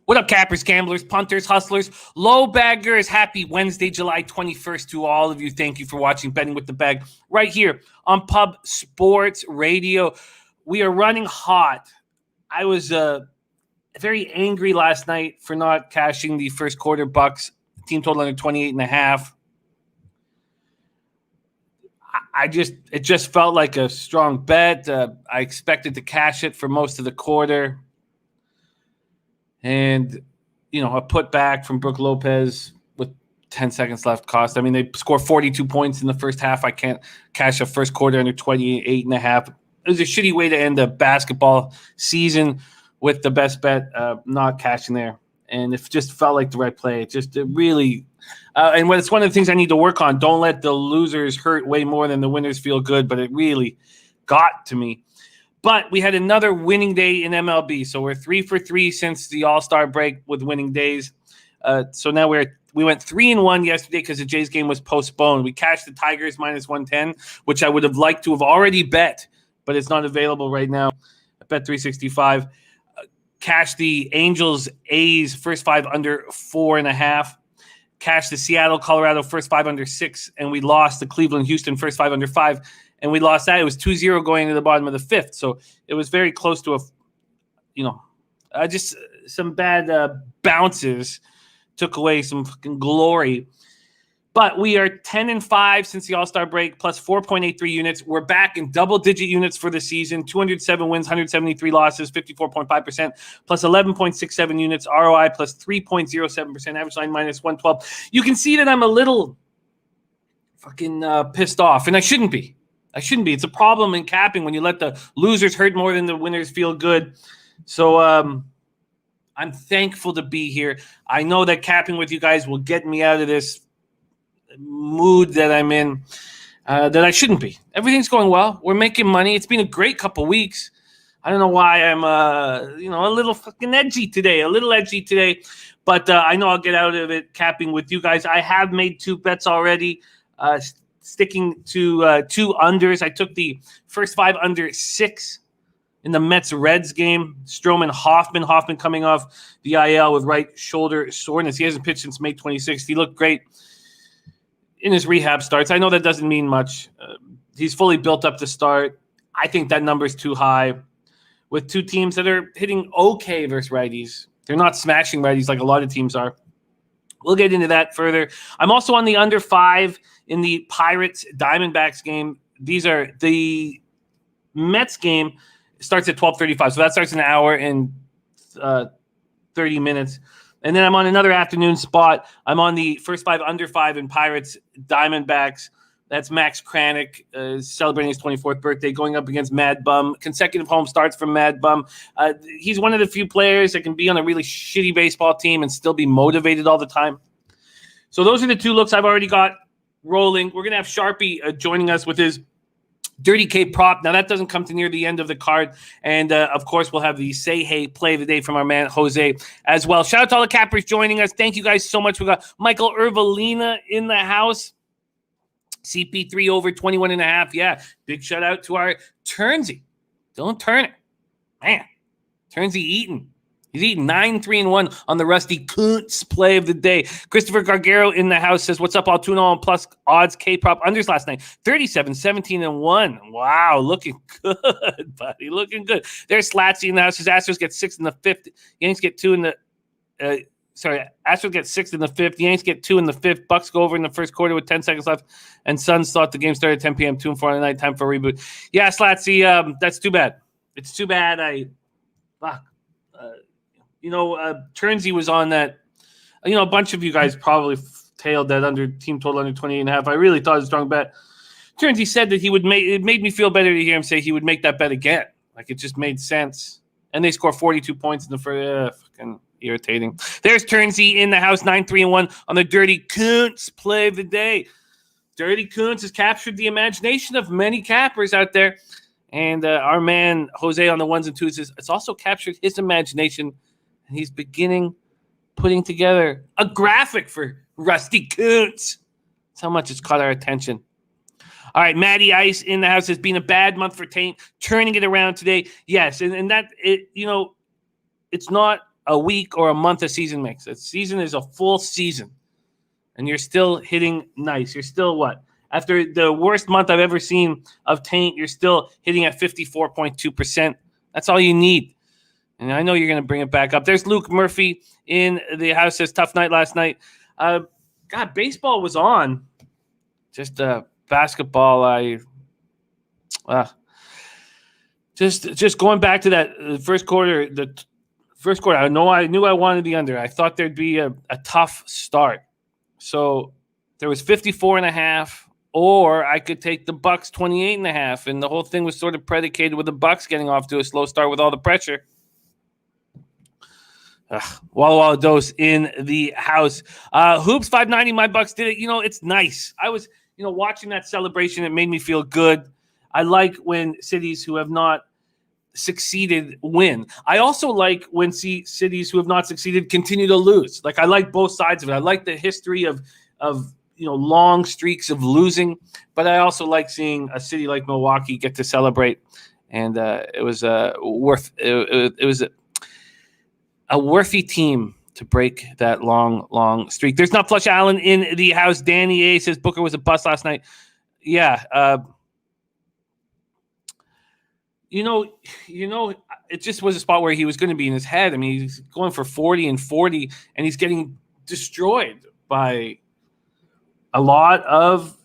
What up, cappers, gamblers, punters, hustlers, low baggers? Happy Wednesday, July 21st to all of you. Thank you for watching Betting with the Bag right here on Pub Sports Radio. We are running hot. I was very angry last night for not cashing the first quarter bucks. Team total under 28.5. It just felt like a strong bet. I expected to cash it for most of the quarter. And, a putback from Brook Lopez with 10 seconds left cost. I mean, they score 42 points in the first half. I can't cash a first quarter under 28.5. It was a shitty way to end a basketball season with the best bet not cashing there. And it just felt like the right play. It really and it's one of the things I need to work on. Don't let the losers hurt way more than the winners feel good, but it really got to me. But we had another winning day in MLB, so we're 3 for 3 since the All-Star break with winning days. So now we went 3-1 yesterday because the Jays game was postponed. We cashed the Tigers minus 110, which I would have liked to have already bet, but it's not available right now. I bet 365. Cashed the Angels A's first 5 under 4.5. Cashed the Seattle Colorado first 5 under 6, and we lost the Cleveland Houston first 5 under 5. And we lost that. It was 2-0 going into the bottom of the fifth. So it was very close to just some bad bounces took away some fucking glory. But we are 10-5 since the All-Star break, plus 4.83 units. We're back in double-digit units for the season, 207 wins, 173 losses, 54.5%, plus 11.67 units, ROI plus 3.07%, average line minus 112. You can see that I'm a little fucking pissed off, and I shouldn't be. It's a problem in capping when you let the losers hurt more than the winners feel good. So I'm thankful to be here. I know that capping with you guys will get me out of this mood that I'm in, that I shouldn't be. Everything's going well. We're making money. It's been a great couple weeks. I don't know why I'm, a little fucking edgy today. But I know I'll get out of it capping with you guys. I have made 2 bets already. Sticking to 2 unders. I took the first 5 under 6 in the Mets-Reds game. Stroman, Hoffman coming off the IL with right shoulder soreness. He hasn't pitched since May 26th. He looked great in his rehab starts. I know that doesn't mean much. He's fully built up to start. I think that number is too high with 2 teams that are hitting okay versus righties. They're not smashing righties like a lot of teams are. We'll get into that further. I'm also on the under 5 in the Pirates Diamondbacks game. These are the Mets game starts at 12:35. So that starts in an hour and 30 minutes. And then I'm on another afternoon spot. I'm on the first 5 under 5 in Pirates Diamondbacks. That's Max Kranick celebrating his 24th birthday, going up against Mad Bum. Consecutive home starts from Mad Bum. He's one of the few players that can be on a really shitty baseball team and still be motivated all the time. So those are the 2 looks I've already got rolling. We're going to have Sharpie joining us with his Dirty K prop. Now, that doesn't come to near the end of the card. And, of course, we'll have the Say Hey play of the day from our man Jose as well. Shout out to all the cappers joining us. Thank you guys so much. We got Michael Ervalina in the house. CP3 over 21.5. Yeah, big shout out to our Turnsy. Don't turn it. Man, Turnsy eating. He's eating 9-3-1 on the Rusty Kuntz play of the day. Christopher Gargaro in the house says, what's up, all 2-0 plus odds K-prop unders last night. 37, 17-1. Wow, looking good, buddy. Looking good. There's Slatsy in the house. His Astros get 6 in the 5th. Yanks get 2 in the Astros get 6 in the 5th. Yanks get 2 in the 5th. Bucks go over in the first quarter with 10 seconds left. And Suns thought the game started at 10 p.m. 2-4 on the night. Time for a reboot. Yeah, Slatsy, that's too bad. It's too bad. Turnsy was on that. A bunch of you guys probably tailed that under team total under 28.5. I really thought it was a strong bet. Turnsy said that it made me feel better to hear him say he would make that bet again. Like, it just made sense. And they score 42 points in the first. Fucking irritating. There's Turnsy in the house, 9-3-1 on the Dirty Kuntz play of the day. Dirty Kuntz has captured the imagination of many cappers out there. And our man Jose on the 1s and 2s it's also captured his imagination. And he's putting together a graphic for Rusty Kuntz. That's how much it's caught our attention. All right, Matty Ice in the house has been a bad month for Taint, turning it around today. Yes, and that it's not a week or a month a season makes. A season is a full season, and you're still hitting nice. You're still what? After the worst month I've ever seen of Taint, you're still hitting at 54.2%. That's all you need. And I know you're going to bring it back up. There's Luke Murphy in the house. Says, tough night last night. God, baseball was on. Just basketball, just going back to that first quarter. The first quarter, I knew I wanted the under. I thought there'd be a tough start. So there was 54.5, or I could take the Bucks 28.5, and the whole thing was sort of predicated with the Bucks getting off to a slow start with all the pressure. Walla Dose in the house. Hoops 590. My Bucks did it. It's nice. I was, watching that celebration. It made me feel good. I like when cities who have not succeeded win. I also like when cities who have not succeeded continue to lose. Like, I like both sides of it. I like the history of long streaks of losing, but I also like seeing a city like Milwaukee get to celebrate. And it was it was a worthy team to break that long streak. There's not Flush Allen in the house. Danny A says Booker was a bust last night. Yeah. It just was a spot where he was going to be in his head. I mean, he's going for 40 and 40, and he's getting destroyed by a lot of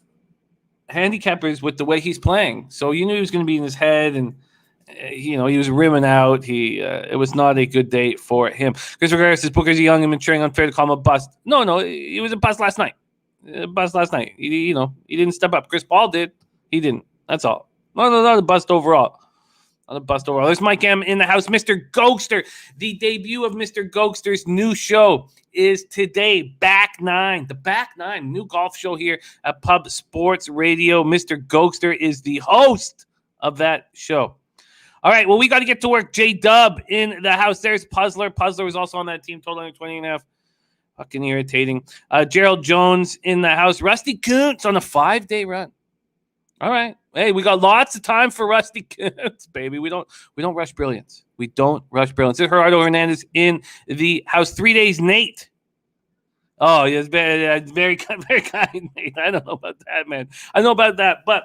handicappers with the way he's playing. So you knew he was going to be in his head, and he was rimming out. It was not a good day for him. Chris Rivera says Booker's young and maturing, unfair to call him a bust. No, he was a bust last night. He didn't step up. Chris Paul did. He didn't. That's all. No, not a bust overall. Not a bust overall. There's Mike M in the house. Mr. Gokster. The debut of Mr. Gokster's new show is today. Back Nine. The Back Nine. New golf show here at Pub Sports Radio. Mr. Gokster is the host of that show. All right, well, we got to get to work. J-Dub in the house. There's Puzzler. Puzzler was also on that team, total 20.5. Fucking irritating. Gerald Jones in the house. Rusty Kuntz on a 5-day run. All right. Hey, we got lots of time for Rusty Kuntz, baby. We don't rush brilliance. We don't rush brilliance. There's Gerardo Hernandez in the house. 3 days, Nate. Oh, yes, very, very kind, Nate. I don't know about that, man. I know about that, but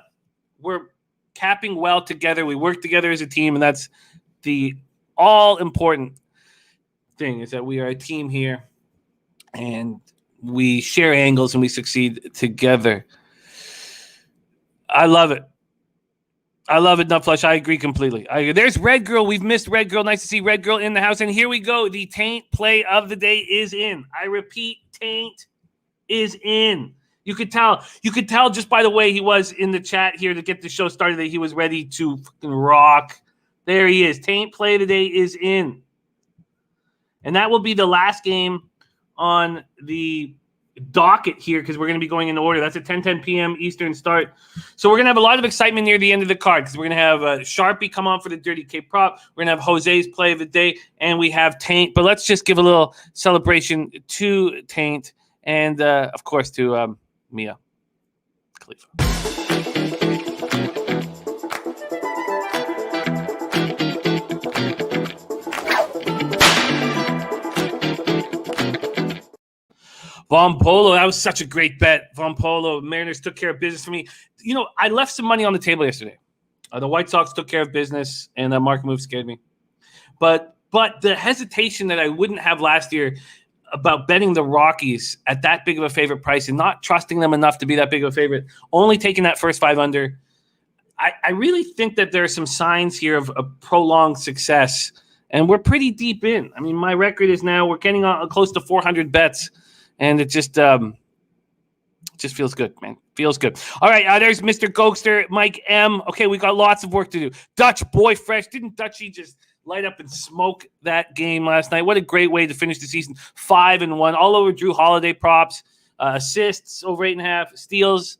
we're capping well together. We work together as a team, and that's the all-important thing, is that we are a team here, and we share angles, and we succeed together. I love it. Nutflush. I agree completely. There's Red Girl. We've missed Red Girl. Nice to see Red Girl in the house. And here we go. The Taint play of the day is in. I repeat, Taint is in. You could tell just by the way he was in the chat here to get the show started that he was ready to fucking rock. There he is. Taint play of the day is in. And that will be the last game on the docket here, because we're going to be going in order. That's a 10:10 p.m. Eastern start. So we're going to have a lot of excitement near the end of the card, because we're going to have Sharpie come on for the Dirty K prop. We're going to have Jose's play of the day, and we have Taint. But let's just give a little celebration to Taint and, of course, to Mia Khalifa. Von Polo, that was such a great bet. Von Polo, Mariners took care of business for me. I left some money on the table yesterday. The White Sox took care of business, and that market move scared me. But the hesitation that I wouldn't have last year about betting the Rockies at that big of a favorite price and not trusting them enough to be that big of a favorite, only taking that first 5 under, I really think that there are some signs here of a prolonged success, and we're pretty deep in. I mean, my record is now we're getting close to 400 bets. And it just feels good, man. Feels good. All right, there's Mr. Gokster, Mike M. Okay, we got lots of work to do. Dutch Boy Fresh. Didn't Dutchie just light up and smoke that game last night? What a great way to finish the season. 5-1. All over Drew Holiday props. Assists over 8.5. Steals.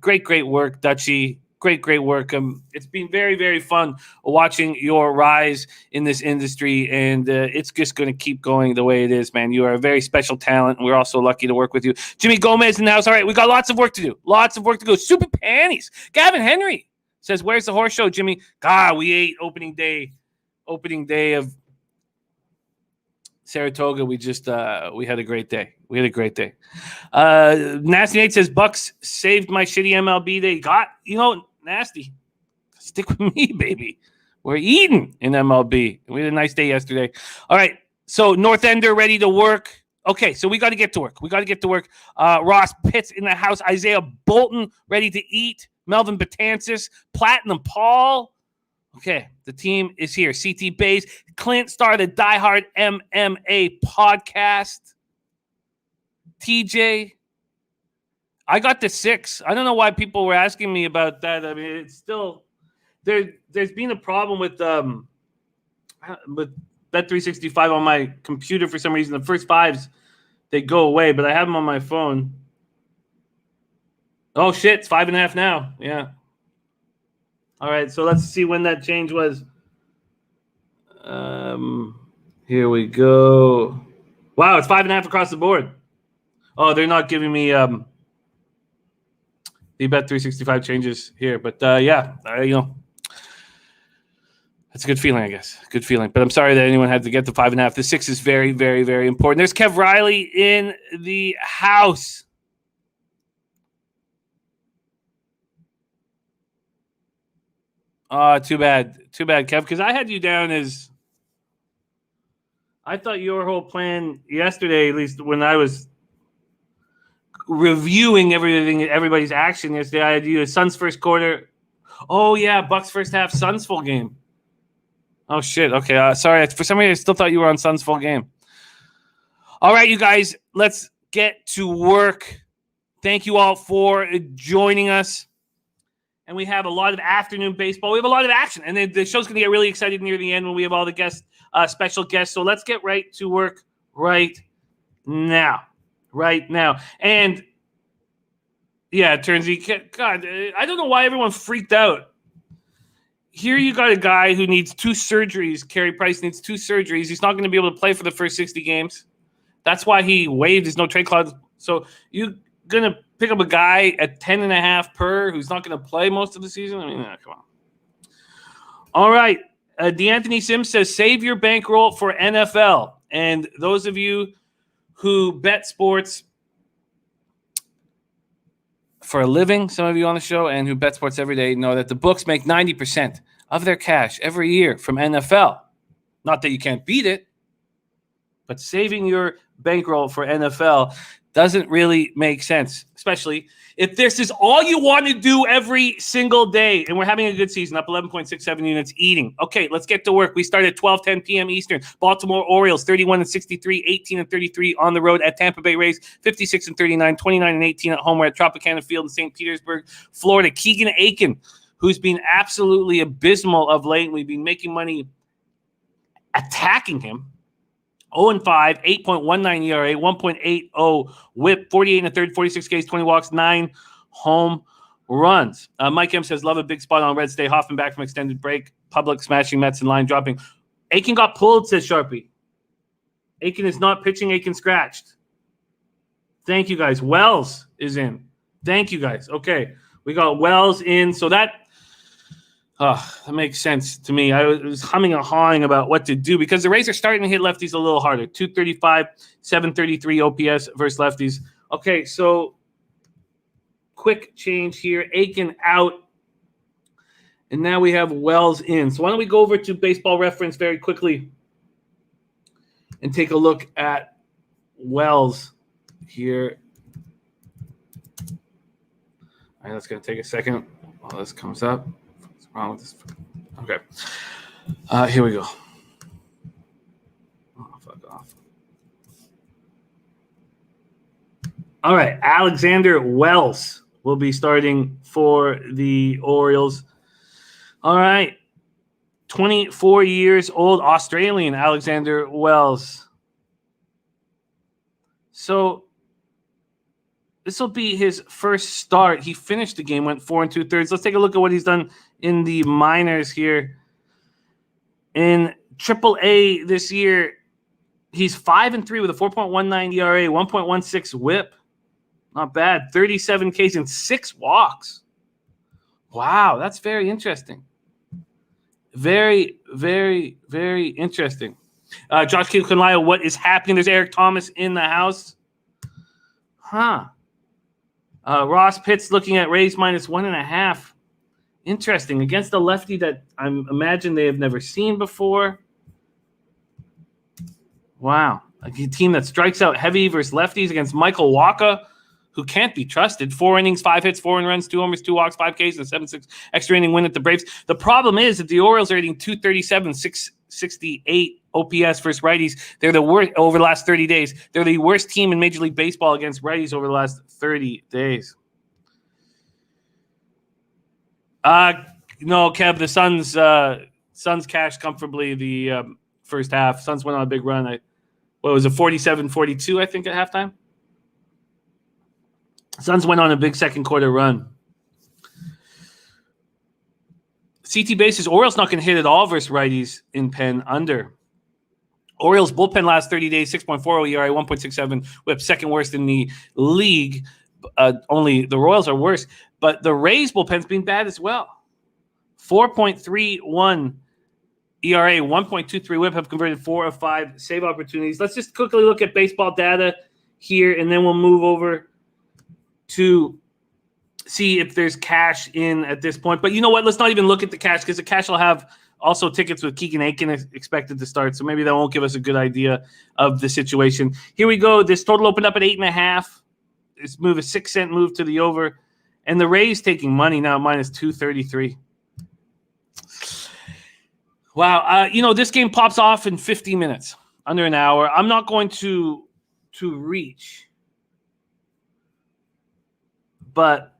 Great work, Dutchie. Great work. It's been very, very fun watching your rise in this industry, and it's just going to keep going the way it is, man. You are a very special talent, and we're also lucky to work with you. Jimmy Gomez in the house. All right, we got lots of work to do. Lots of work to go. Super panties. Gavin Henry says, where's the horse show, Jimmy? God, we ate opening day of Saratoga, we just we had a great day. Nasty Nate says Bucks saved my shitty MLB. They got Nasty. Stick with me, baby. We're eating in MLB. We had a nice day yesterday. All right, so North Ender ready to work. Okay, so we got to get to work. Ross Pitts in the house. Isaiah Bolton ready to eat. Melvin Betances, Platinum Paul. Okay, the team is here. CT Bays, Clint started Die Hard MMA podcast. TJ, I got the 6. I don't know why people were asking me about that. I mean, it's still there's been a problem with Bet365 on my computer for some reason. The first 5s they go away, but I have them on my phone. Oh shit, it's 5.5 now. Yeah. All right, so let's see when that change was. Here we go. Wow, it's 5.5 across the board. Oh, they're not giving me the Bet365 changes here, but yeah, that's a good feeling, I guess. Good feeling. But I'm sorry that anyone had to get the 5.5. The 6 is very, very, very important. There's Kev Riley in the house. Too bad, Kev, because I had you down as I thought your whole plan yesterday, at least when I was reviewing everybody's action yesterday, I had you as Suns first quarter. Oh yeah, Bucks first half, Suns full game. Oh shit. Okay, sorry. For some reason, I still thought you were on Suns full game. All right, you guys, let's get to work. Thank you all for joining us. And we have a lot of afternoon baseball. We have a lot of action. And the show's going to get really excited near the end when we have all the guests, special guests. So let's get right to work right now. And, yeah, Turnsy, God, I don't know why everyone freaked out. Here you got a guy who needs 2 surgeries. Carey Price needs 2 surgeries. He's not going to be able to play for the first 60 games. That's why he waived his no-trade clause. So you're going to pick up a guy at 10.5 per who's not going to play most of the season? I mean, come on. All right. DeAnthony Sims says, save your bankroll for NFL. And those of you who bet sports for a living, some of you on the show, and who bet sports every day know that the books make 90% of their cash every year from NFL. Not that you can't beat it, but saving your bankroll for NFL doesn't really make sense, especially if this is all you want to do every single day. And we're having a good season, up 11.67 units, eating. Okay, let's get to work. We start at 12:10 p.m. Eastern. Baltimore Orioles, 31-63, 18-33 on the road at Tampa Bay Rays, 56-39, 29-18 at home. We're at Tropicana Field in St. Petersburg, Florida. Keegan Aiken, who's been absolutely abysmal of late. We've been making money attacking him. 0-5, 8.19 ERA, 1.80 whip, 48 in the third, 46 Ks, 20 walks, 9 home runs. Mike M says, love a big spot on Reds Day. Hoffman back from extended break. Public smashing Mets and line dropping. Aiken got pulled, says Sharpie. Aiken is not pitching. Aiken scratched. Thank you, guys. Wells is in. Thank you, guys. Okay, we got Wells in. So that makes sense to me. I was humming and hawing about what to do because the Rays are starting to hit lefties a little harder. 235, 733 OPS versus lefties. Okay, so quick change here. Aiken out. And now we have Wells in. So why don't we go over to Baseball Reference very quickly and take a look at Wells here. All right, that's going to take a second while this comes up. Wrong with this? Okay. Here we go. Oh, fuck off. All right. Alexander Wells will be starting for the Orioles. All right. 24 years old, Australian Alexander Wells. So this will be his first start. He finished the game, went 4 2/3. Let's take a look at what he's done in the minors here. In AAA this year, he's 5-3 with a 4.19 ERA, 1.16 WHIP. Not bad. 37 Ks and 6 walks. Wow, that's very interesting. Very, very, very interesting. Josh Kinlyle, what is happening? There's Eric Thomas in the house. Ross Pitts looking at Rays minus 1.5. Interesting. Against a lefty that I imagine they have never seen before. Wow. A team that strikes out heavy versus lefties against Michael Wacha, who can't be trusted. 4 innings, 5 hits, 4 runs, 2 homers, 2 walks, 5 Ks, and 7-6 extra inning win at the Braves. The problem is that the Orioles are hitting 237, 668 OPS versus righties. They're the worst over the last 30 days. They're the worst team in Major League Baseball against righties over the last 30 days. No, Kev, the Suns cashed comfortably the first half. Suns went on a big run. What was it, 47-42, I think, at halftime? Suns went on a big second quarter run. CT basis, Orioles not going to hit at all versus righties in Penn under. Orioles bullpen last 30 days, 6.40 ERA, 1.67 whip, second worst in the league. Only the Royals are worse. But the Rays bullpen's been bad as well. 4.31 ERA, 1.23 whip, have converted 4 of 5 save opportunities. Let's just quickly look at baseball data here, and then we'll move over to see if there's cash in at this point. But you know what? Let's not even look at the cash, because the cash will have also tickets with Keegan Aiken expected to start. So maybe that won't give us a good idea of the situation. Here we go. This total opened up at 8.5. This move, a 6-cent move to the over. And the Rays taking money now, minus 233. Wow. This game pops off in 50 minutes, under an hour. I'm not going to reach. But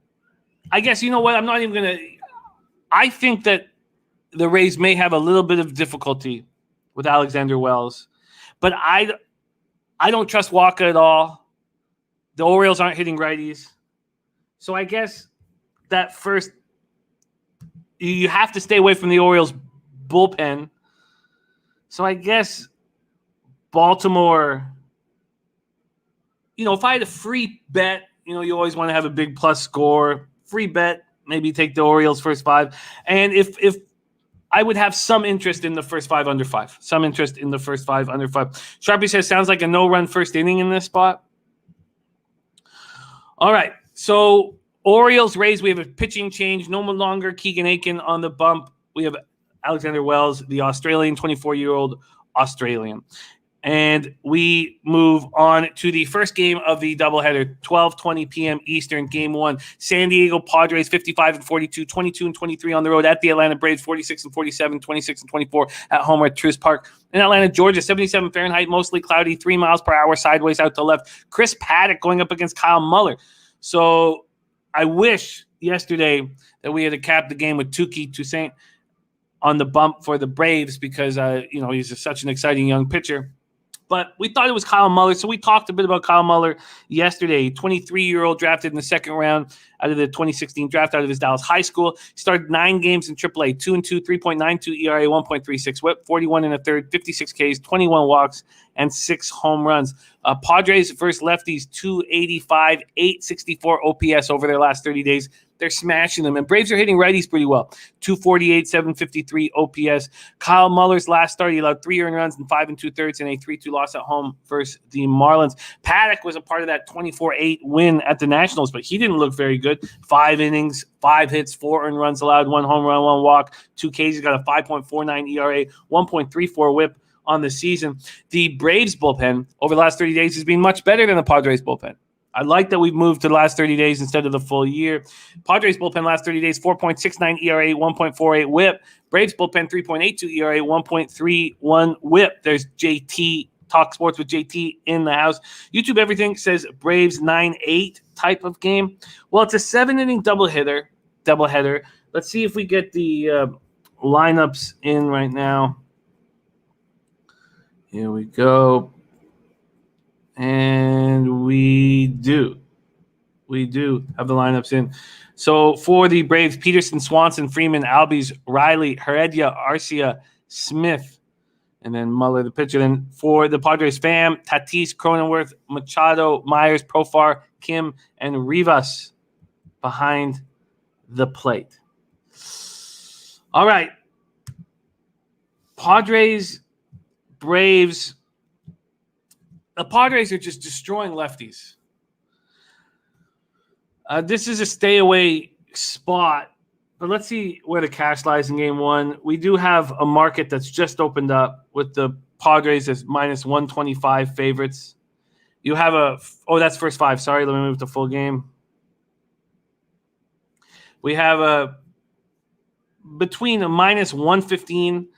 I guess, you know what? I'm not even going to. I think that the Rays may have a little bit of difficulty with Alexander Wells. But I don't trust Wacha at all. The Orioles aren't hitting righties. So I guess that first, you have to stay away from the Orioles bullpen. So I guess Baltimore, if I had a free bet, you always want to have a big plus score. Free bet, maybe take the Orioles first 5. And if I would have some interest in the first 5 under 5. Some interest in the first 5 under 5. Sharpie says, sounds like a no-run first inning in this spot. All right. So Orioles, Rays, we have a pitching change. No longer Keegan Aiken on the bump. We have Alexander Wells, the Australian, 24-year-old Australian. And we move on to the first game of the doubleheader, 12:20 p.m. Eastern, Game 1. San Diego Padres, 55-42, 22-23 on the road at the Atlanta Braves, 46-47, 26-24 at home at Truist Park. In Atlanta, Georgia, 77 Fahrenheit, mostly cloudy, 3 miles per hour, sideways out to left. Chris Paddock going up against Kyle Muller. So I wish yesterday that we had capped the game with Touki Toussaint on the bump for the Braves, because he's such an exciting young pitcher. But we thought it was Kyle Muller, so we talked a bit about Kyle Muller yesterday. 23-year-old drafted in the second round out of the 2016 draft out of his Dallas high school. He started 9 games in AAA, 2-2, 3.92 ERA, 1.36 whip, 41 1/3, 56 Ks, 21 walks, and 6 home runs. Padres versus lefties, 285, 864 OPS over their last 30 days. They're smashing them. And Braves are hitting righties pretty well. 248, 753 OPS. Kyle Muller's last start, he allowed 3 earned runs in 5 2/3 and a 3-2 loss at home versus the Marlins. Paddock was a part of that 24-8 win at the Nationals, but he didn't look very good. 5 innings, 5 hits, 4 earned runs allowed, 1 home run, 1 walk, 2 Ks. He's got a 5.49 ERA, 1.34 whip on the season. The Braves bullpen over the last 30 days has been much better than the Padres bullpen. I like that we've moved to the last 30 days instead of the full year. Padres bullpen last 30 days, 4.69 ERA, 1.48 whip. Braves bullpen, 3.82 ERA, 1.31 whip. There's JT, Talk Sports with JT in the house. YouTube Everything says Braves 9-8 type of game. Well, it's a 7-inning doubleheader. Let's see if we get the lineups in right now. Here we go. And we do have the lineups in. So for the Braves, Peterson, Swanson, Freeman, Albies, Riley, Heredia, Arcia, Smith, and then Muller, the pitcher. Then for the Padres, Pham, Tatis, Cronenworth, Machado, Myers, Profar, Kim, and Rivas behind the plate. All right. Padres Braves. The Padres are just destroying lefties. This is a stay away spot, but let's see where the cash lies in game one. We do have a market that's just opened up with the Padres as minus 125 favorites. You have that's first five. Sorry, let me move to full game. We have between a minus 115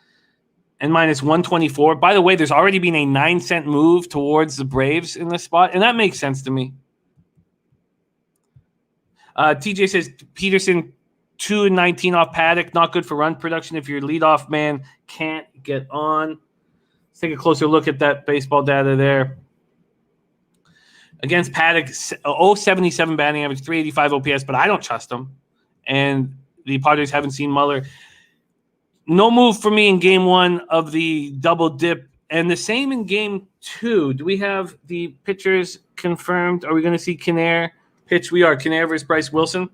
and minus 124. By the way, there's already been a 9-cent move towards the Braves in this spot, and that makes sense to me. TJ says Peterson 2-19 off Paddock, not good for run production if your leadoff man can't get on. Let's take a closer look at that baseball data there. Against Paddock, 0.77 batting average, 385 OPS, but I don't trust him. And the Padres haven't seen Muller. No move for me in game one of the double dip, and the same in game two. Do we have the pitchers confirmed? Are we going to see Kinnair pitch? We are. Kinnair versus Bryce Wilson.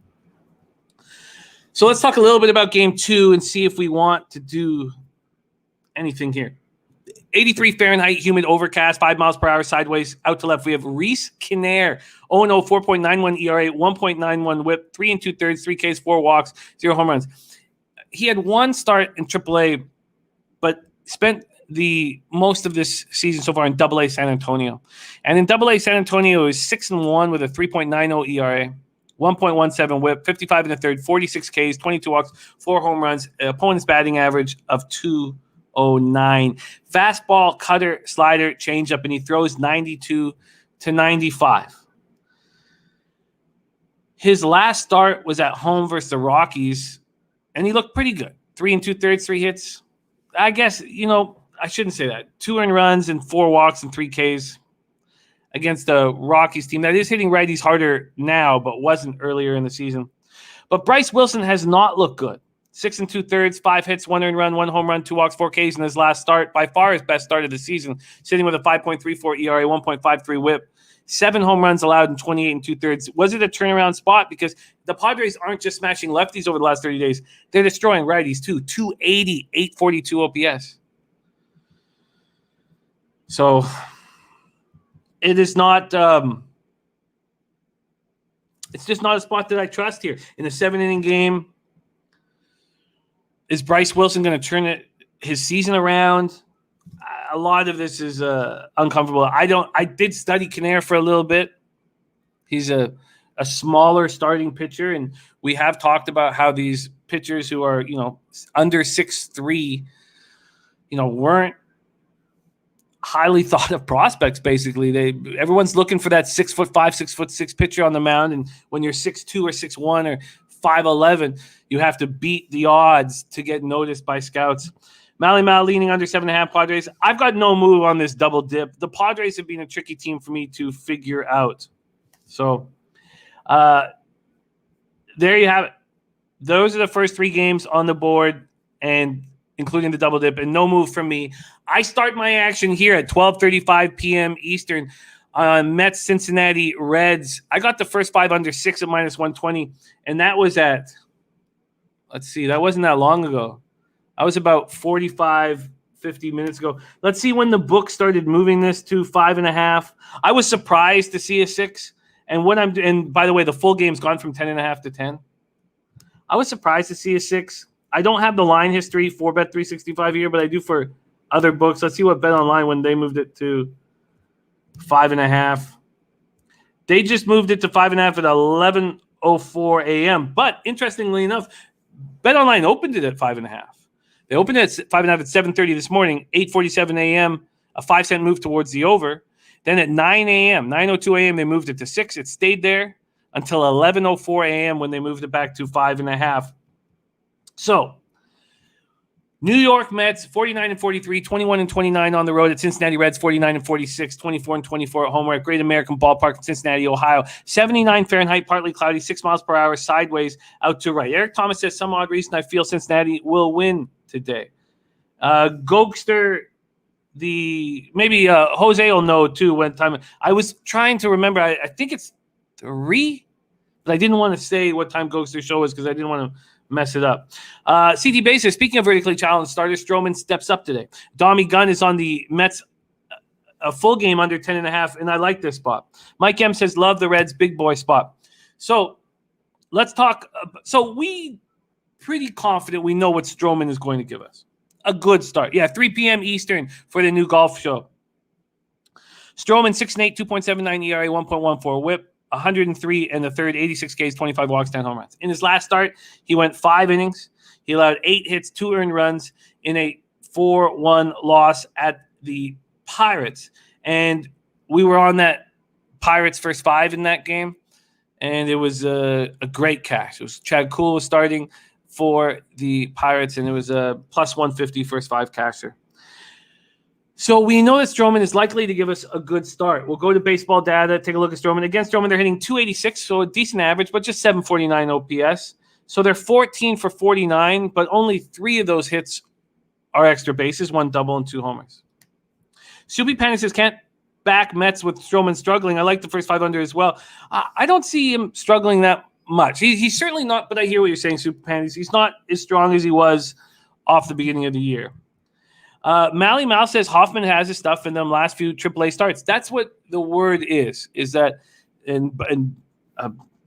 So let's talk a little bit about game two and see if we want to do anything here. 83 Fahrenheit, humid, overcast, 5 miles per hour, sideways, out to left. We have Reese Kinnair, 0-0, 4.91 ERA, 1.91 whip, 3 2/3, 3 Ks, 4 walks, 0 home runs. He had one start in AAA, but spent the most of this season so far in AA San Antonio. And in AA San Antonio, he was 6-1 with a 3.90 ERA, 1.17 whip, 55 1/3, 46 Ks, 22 walks, 4 home runs, opponent's batting average of 209. Fastball, cutter, slider, changeup, and he throws 92 to 95. His last start was at home versus the Rockies, and he looked pretty good. 3 2/3, 3 hits. I guess, I shouldn't say that. 2 earned runs and 4 walks and 3 Ks against the Rockies team that is hitting righties harder now, but wasn't earlier in the season. But Bryce Wilson has not looked good. 6 2/3, 5 hits, 1 earned run, 1 home run, 2 walks, 4 Ks in his last start. By far his best start of the season, sitting with a 5.34 ERA, 1.53 whip, 7 home runs allowed in 28 2/3. Was it a turnaround spot? Because the Padres aren't just smashing lefties over the last 30 days. They're destroying righties too. 280, 842 OPS. So it is not it's just not a spot that I trust here. In a 7-inning game, is Bryce Wilson going to turn his season around? A lot of this is uncomfortable. I did study Kinnair for a little bit. He's a smaller starting pitcher, and we have talked about how these pitchers who are, under 6'3", weren't highly thought of prospects. Basically, everyone's looking for that 6'5", 6'6" pitcher on the mound, and when you're 6'2" or 6'1" or 5'11", you have to beat the odds to get noticed by scouts. Mal leaning under 7.5 Padres. I've got no move on this double dip. The Padres have been a tricky team for me to figure out. So there you have it. Those are the first 3 games on the board, and including the double dip, and no move from me. I start my action here at 12:35 p.m. Eastern on Mets Cincinnati Reds. I got the first 5 under 6 at minus 120, and that was at, that wasn't that long ago. I was about 45, 50 minutes ago. Let's see when the book started moving this to 5.5. I was surprised to see a 6. And by the way, the full game's gone from 10.5 to 10. I was surprised to see a 6. I don't have the line history for Bet365 here, but I do for other books. Let's see what Bet Online when they moved it to 5.5. They just moved it to 5.5 at 11:04 a.m. But interestingly enough, Bet Online opened it at 5.5. They opened it at 5.5 at 7:30 this morning, 8:47 a.m., a 5-cent move towards the over. Then at 9 a.m., 9:02 a.m., they moved it to 6. It stayed there until 11:04 a.m. when they moved it back to 5.5. So, New York Mets, 49-43, 21-29 on the road. At Cincinnati Reds, 49-46, 24-24 at home. We're at Great American Ballpark in Cincinnati, Ohio. 79 Fahrenheit, partly cloudy, 6 miles per hour, sideways, out to right. Eric Thomas says, some odd reason I feel Cincinnati will win today. Gokster, maybe Jose will know too when time. I was trying to remember. I think it's 3, but I didn't want to say what time Gokster's show is because I didn't want to mess it up. CT Basis, speaking of vertically challenged starters, Stroman steps up today. Dommy Gunn is on the Mets a full game under 10.5, and I like this spot. Mike M says, love the Reds big boy spot. So let's talk. So we pretty confident we know what Stroman is going to give us. A good start. Yeah, 3 p.m. Eastern for the new golf show. Stroman, 6-8, 2.79 ERA, 1.14 whip, 103 and the third, 86 Ks, 25 walks, 10 home runs. In his last start, he went 5 innings. He allowed 8 hits, 2 earned runs in a 4-1 loss at the Pirates. And we were on that Pirates first 5 in that game, and it was a great cash. It was Chad Kuhl was starting for the Pirates, and it was a plus 150 first 5 casher. So we know that Stroman is likely to give us a good start. We'll go to baseball data, take a look at Stroman. Against Stroman, they're hitting 286, so a decent average, but just 749 OPS. So they're 14 for 49, but only 3 of those hits are extra bases, 1 double and 2 homers. Subi Panic says, can't back Mets with Stroman struggling. I like the first 5 under as well. I don't see him struggling that much. He's certainly not, but I hear what you're saying, Subi Panic. He's not as strong as he was off the beginning of the year. Mally Mal says Hoffman has his stuff in them last few AAA starts. That's what the word is that, and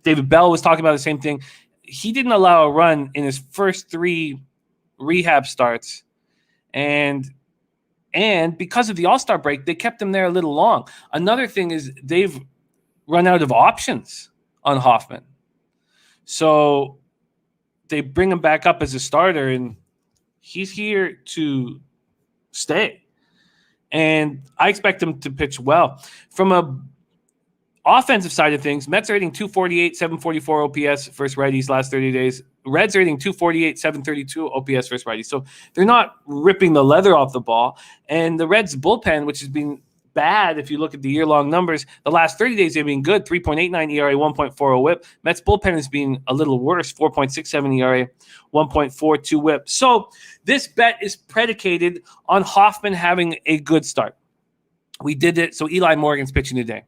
David Bell was talking about the same thing. He didn't allow a run in his first 3 rehab starts, and because of the All-Star break, they kept him there a little long. Another thing is they've run out of options on Hoffman. So they bring him back up as a starter, and he's here to stay. And I expect him to pitch well. From a offensive side of things, Mets are hitting 248, 744 OPS versus righties last 30 days. Reds are hitting 248, 732 OPS versus righties. So they're not ripping the leather off the ball. And the Reds bullpen, which has been bad if you look at the year-long numbers, the last 30 days they've been good, 3.89 ERA, 1.40 whip. Mets bullpen has been a little worse, 4.67 ERA, 1.42 whip. So this bet is predicated on Hoffman having a good start. We did it. So Eli Morgan's pitching today.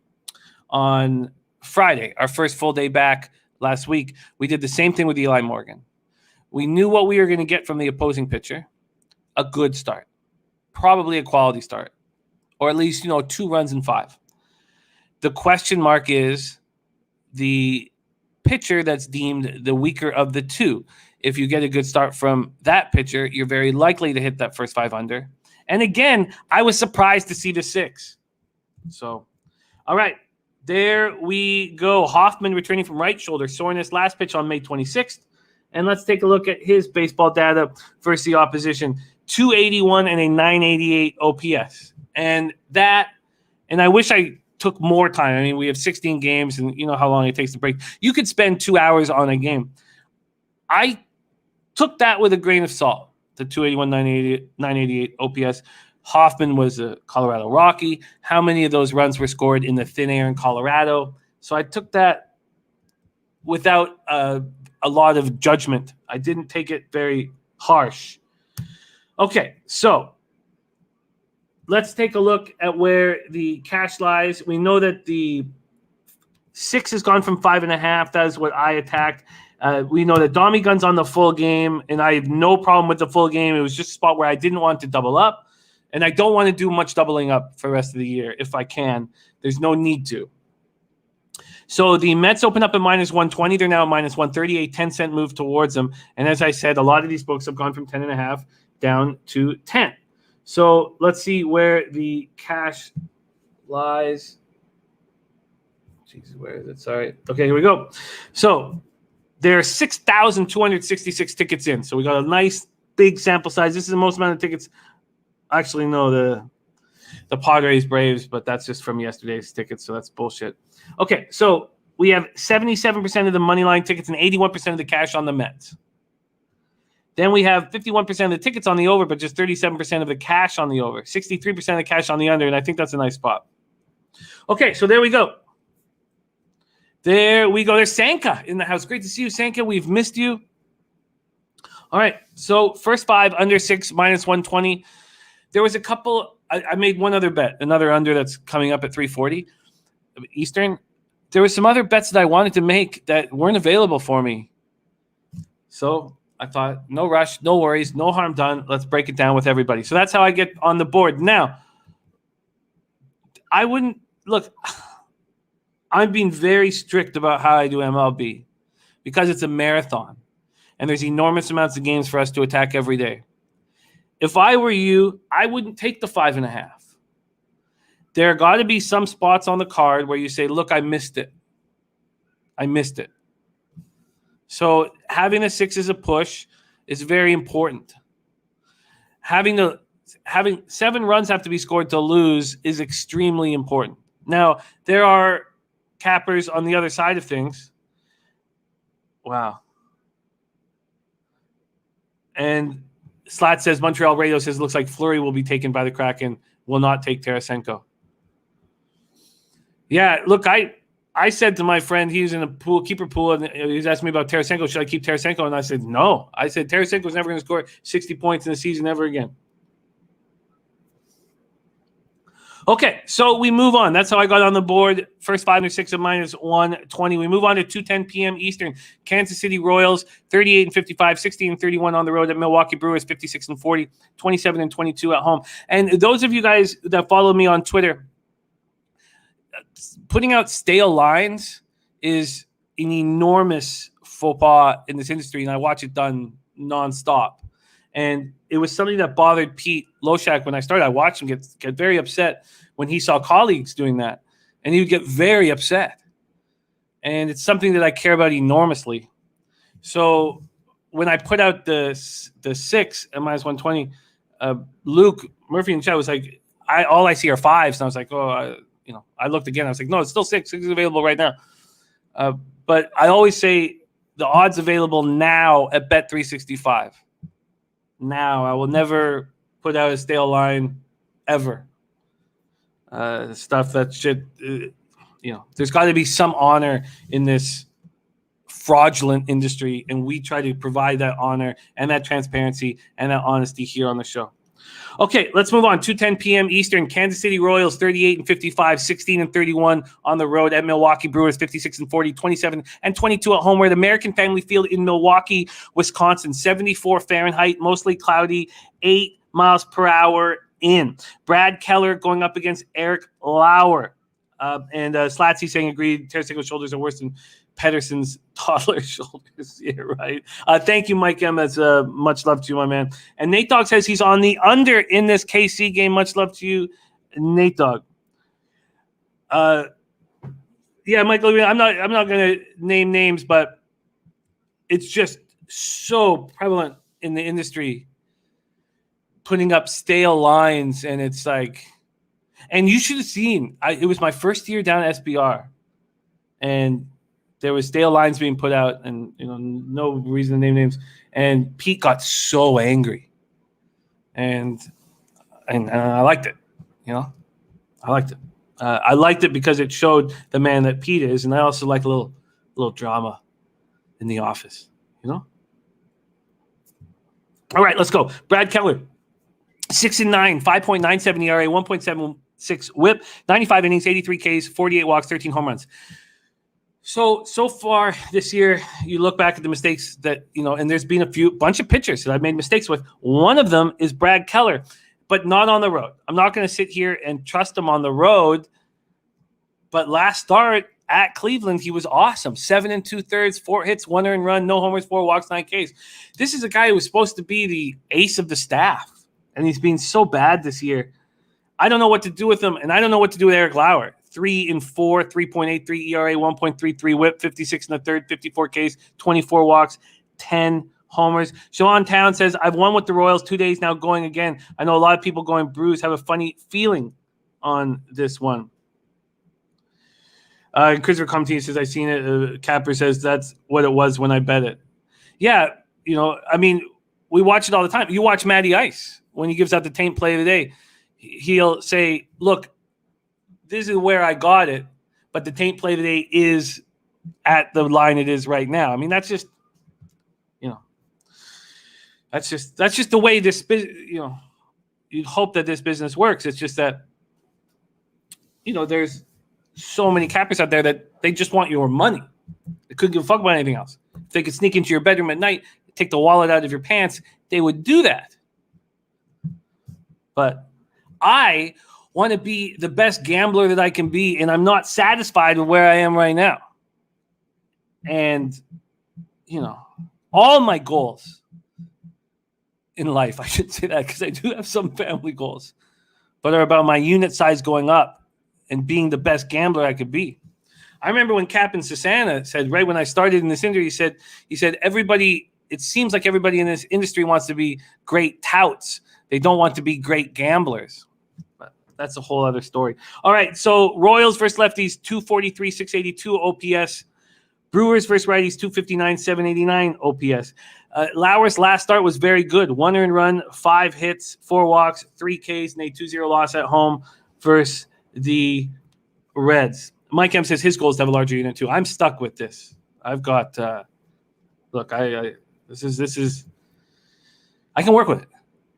On Friday, our first full day back last week, we did the same thing with Eli Morgan. We knew what we were going to get from the opposing pitcher, a good start, probably a quality start, or at least, 2 runs in 5. The question mark is the pitcher that's deemed the weaker of the 2. If you get a good start from that pitcher, you're very likely to hit that first 5 under. And again, I was surprised to see the 6. So, all right. There we go. Hoffman returning from right shoulder soreness. Last pitch on May 26th. And let's take a look at his baseball data versus the opposition. 281 and a 988 OPS. And I wish I took more time. I mean, we have 16 games, and you know how long it takes to break. You could spend 2 hours on a game. I took that with a grain of salt, the 281, 988 OPS. Hoffman was a Colorado Rocky. How many of those runs were scored in the thin air in Colorado? So I took that without a lot of judgment. I didn't take it very harsh. Okay, so let's take a look at where the cash lies. We know that the 6 has gone from 5.5. That is what I attacked. We know that Dommy Gunn's on the full game, and I have no problem with the full game. It was just a spot where I didn't want to double up. And I don't want to do much doubling up for the rest of the year if I can. There's no need to. So the Mets open up at minus 120. They're now at minus 130, a 10-cent move towards them. And as I said, a lot of these books have gone from 10.5 down to 10. So let's see where the cash lies. Jesus, where is it? Sorry. Okay, here we go. So there are 6,266 tickets in. So we got a nice big sample size. This is the most amount of tickets. Actually, no, the Padres Braves, but that's just from yesterday's tickets, so that's bullshit. Okay, so we have 77% of the money line tickets and 81% of the cash on the Mets. Then we have 51% of the tickets on the over, but just 37% of the cash on the over, 63% of the cash on the under, and I think that's a nice spot. Okay, so there we go. There we go. There's Sanka in the house. Great to see you, Sanka. We've missed you. All right, so first 5, under 6, minus 120. There was a couple. I made one other bet, another under that's coming up at 340 Eastern. There were some other bets that I wanted to make that weren't available for me. So I thought, no rush, no worries, no harm done. Let's break it down with everybody. So that's how I get on the board. Now, I wouldn't look. I'm being very strict about how I do MLB because it's a marathon and there's enormous amounts of games for us to attack every day. If I were you, I wouldn't take the 5.5. There got to be some spots on the card where you say, look, I missed it. I missed it. So having a 6 as a push is very important. Having 7 runs have to be scored to lose is extremely important. Now, there are cappers on the other side of things. Wow. And Slat says, Montreal Radio says, looks like Fleury will be taken by the Kraken, will not take Tarasenko. Yeah, look, I said to my friend, he's in a keeper pool, and he was asking me about Tarasenko. Should I keep Tarasenko? And I said, no. I said, Tarasenko's never going to score 60 points in a season ever again. Okay, so we move on. That's how I got on the board. First 5 or 6 of -120. We move on to 2:10 p.m. Eastern. Kansas City Royals, 38-55, 16-31 on the road at Milwaukee Brewers, 56-40, 27-22 at home. And those of you guys that follow me on Twitter, putting out stale lines is an enormous faux pas in this industry, and I watch it done nonstop. And it was something that bothered Pete Loshak when I started. I watched him get very upset when he saw colleagues doing that, and he would get very upset. And it's something that I care about enormously. So when I put out the 6 at -120, Luke Murphy in chat was like, all I see are 5s, and I was like, I looked again. I was like, no, it's still 6. 6 is available right now. But I always say the odds available now at Bet365. Now, I will never put out a stale line ever. Stuff that should, there's got to be some honor in this fraudulent industry, and we try to provide that honor and that transparency and that honesty here on the show. Okay, let's move on. 2:10 p.m. Eastern. Kansas City Royals 38-55, 16-31 on the road at Milwaukee Brewers 56-40, 27-22 at home. We're at American Family Field in Milwaukee, Wisconsin. 74 Fahrenheit, mostly cloudy, 8 miles per hour in. Brad Keller going up against Eric Lauer. And Slatsy saying agreed. Tarasenko's shoulders are worse than Pedersen's toddler shoulders. Yeah, right. Thank you, Mike M. That's much love to you, my man. And Nate Dogg says he's on the under in this KC game. Much love to you, Nate Dogg. Yeah, Michael, I'm not going to name names, but it's just so prevalent in the industry, putting up stale lines, and it's like, and you should have seen. It was my first year down at SBR, and there was stale lines being put out, and no reason to name names. And Pete got so angry, and I liked it. I liked it. I liked it because it showed the man that Pete is, and I also like a little drama in the office. All right, let's go. Brad Keller, 6-9, 5.97 ERA, 1.76 WHIP, 95 innings, 83 Ks, 48 walks, 13 home runs. So far this year, you look back at the mistakes that, and there's been bunch of pitchers that I've made mistakes with. One of them is Brad Keller, but not on the road. I'm not going to sit here and trust him on the road. But last start at Cleveland, he was awesome. 7 2/3, 4 hits, 1 earned run, no homers, 4 walks, 9 Ks. This is a guy who was supposed to be the ace of the staff, and he's been so bad this year. I don't know what to do with him, and I don't know what to do with Eric Lauer. 3-4, 3.83 ERA, 1.33 WHIP, 56 1/3, 54 Ks, 24 walks, 10 homers. Sean Town says, I've won with the Royals 2 days now, going again. I know a lot of people going Brews have a funny feeling on this one. Christopher Comte says, I've seen it. Capper says, that's what it was when I bet it. Yeah, we watch it all the time. You watch Matty Ice when he gives out the taint play of the day. He'll say, look, this is where I got it, but the taint play today is at the line it is right now. That's just, that's just the way this, you'd hope that this business works. It's just that, there's so many cappers out there that they just want your money. They couldn't give a fuck about anything else. If they could sneak into your bedroom at night, take the wallet out of your pants, they would do that. But I want to be the best gambler that I can be, and I'm not satisfied with where I am right now. And, all my goals in life, I should say that because I do have some family goals, but are about my unit size going up and being the best gambler I could be. I remember when Captain Sassana said, right when I started in this industry, he said, everybody, it seems like everybody in this industry wants to be great touts. They don't want to be great gamblers. But that's a whole other story. All right, so Royals versus lefties, 243, 682 OPS. Brewers versus righties, 259, 789 OPS. Lauer's last start was very good. 1 earned run, 5 hits, 4 walks, 3 Ks, and a 2-0 loss at home versus the Reds. Mike M says his goal is to have a larger unit too. I'm stuck with this. I've got look, this is I can work with it.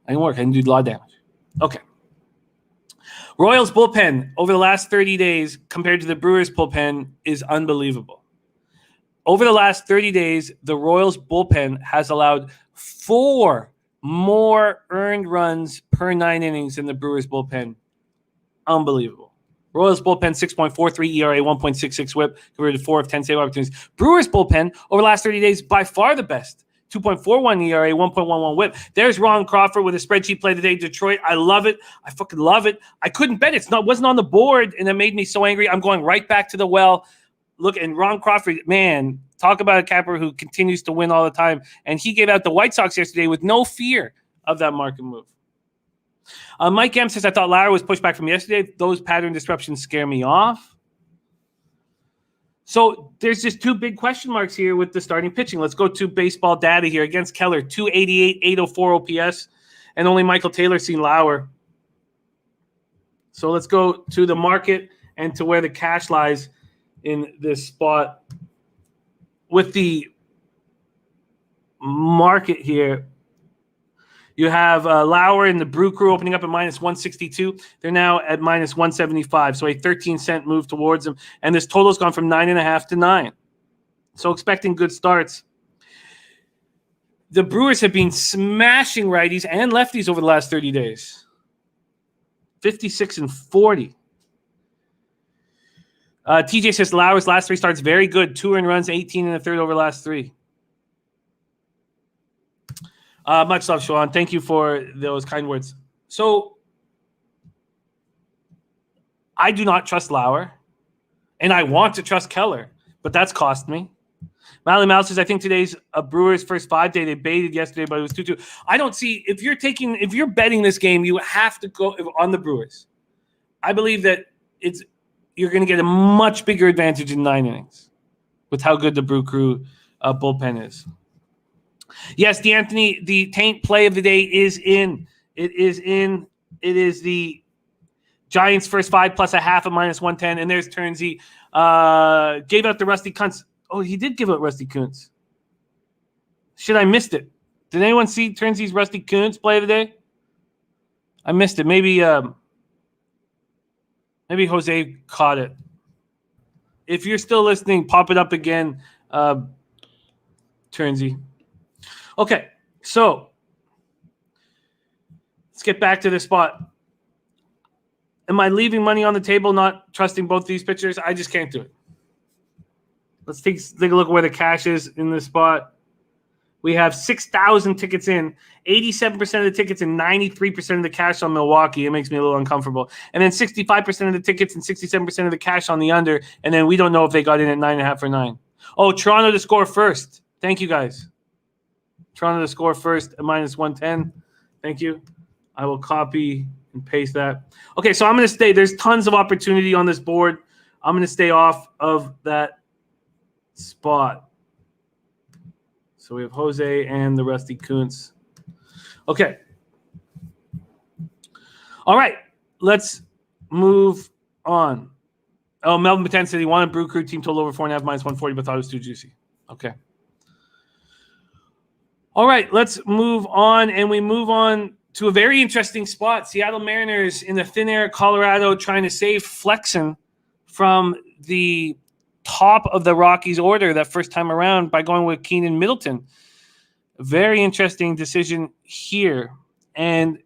I can do a lot of damage. Okay. Royals bullpen over the last 30 days compared to the Brewers bullpen is unbelievable. Over the last 30 days, the Royals bullpen has allowed 4 more earned runs per 9 innings than the Brewers bullpen. Unbelievable. Royals bullpen, 6.43 ERA, 1.66 whip, compared to 4 of 10 save opportunities. Brewers bullpen, over the last 30 days, by far the best. 2.41 ERA, 1.11 whip. There's Ron Crawford with a spreadsheet play today, Detroit. I love it. I fucking love it. I couldn't bet it. Wasn't on the board, and it made me so angry. I'm going right back to the well. Look, and Ron Crawford, man, talk about a capper who continues to win all the time. And he gave out the White Sox yesterday with no fear of that market move. Mike M says, I thought Lauer was pushed back from yesterday. Those pattern disruptions scare me off. So there's just 2 big question marks here with the starting pitching. Let's go to baseball data here. Against Keller, 288, 804 OPS, and only Michael Taylor seen Lauer. So let's go to the market and to where the cash lies in this spot. With the market here, you have Lauer and the Brew Crew opening up at minus 162. They're now at minus 175, so a 13-cent move towards them. And this total's gone from 9.5 to 9. So expecting good starts. The Brewers have been smashing righties and lefties over the last 30 days. 56 and 40. TJ says Lauer's last 3 starts very good. 2 earned runs, 18 and a third over the last 3. Much love, Sean. Thank you for those kind words. So I do not trust Lauer, and I want to trust Keller, but that's cost me. Mally Mouse says, I think today's a Brewers first 5 day. They baited yesterday, but it was 2-2. I don't see if you're betting this game, you have to go on the Brewers. I believe that you're going to get a much bigger advantage in 9 innings with how good the Brew Crew bullpen is. Yes, D'Anthony, the taint play of the day is in. It is in. It is the Giants first 5 plus a half at minus 110. And there's Turnsey. Gave out the Rusty Kuntz. Oh, he did give out Rusty Kuntz. Shit, I missed it. Did anyone see Turnsey's Rusty Kuntz play of the day? I missed it. Maybe Jose caught it. If you're still listening, pop it up again, Turnsey. Okay, so let's get back to this spot. Am I leaving money on the table, not trusting both these pitchers? I just can't do it. Let's take a look at where the cash is in this spot. We have 6,000 tickets in, 87% of the tickets and 93% of the cash on Milwaukee. It makes me a little uncomfortable. And then 65% of the tickets and 67% of the cash on the under. And then we don't know if they got in at 9.5 or 9. Oh, Toronto to score first. Thank you, guys. Toronto to score first at minus 110. Thank you. I will copy and paste that. Okay, so I'm going to stay. There's tons of opportunity on this board. I'm going to stay off of that spot. So we have Jose and the Rusty Kuntz. Okay. All right. Let's move on. Oh, Melvin Batten said he wanted Brew Crew team total over 4.5 minus 140, but thought it was too juicy. Okay. All right. Let's move on. And we move on to a very interesting spot. Seattle Mariners in the thin air, Colorado, trying to save Flexen from the top of the Rockies order that first time around by going with Keenan Middleton. Very interesting decision here. And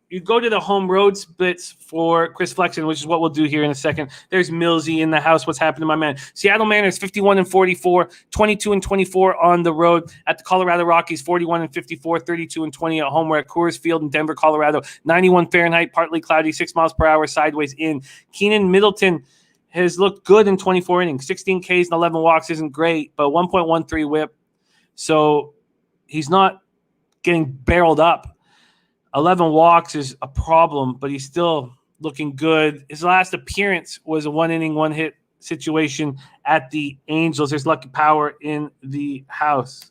you go to the home road splits for Chris Flexen, which is what we'll do here in a second. There's Millsy in the house. What's happened to my man? Seattle Mariners 51-44, 22-24 on the road. At the Colorado Rockies 41-54, 32-20 at home. We're at Coors Field in Denver, Colorado. 91 Fahrenheit, partly cloudy, 6 miles per hour, sideways in. Keenan Middleton has looked good in 24 innings. 16 Ks and 11 walks isn't great, but 1.13 whip. So he's not getting barreled up. 11 walks is a problem, but he's still looking good. His last appearance was a 1-inning, 1-hit situation at the Angels. There's Lucky Power in the house.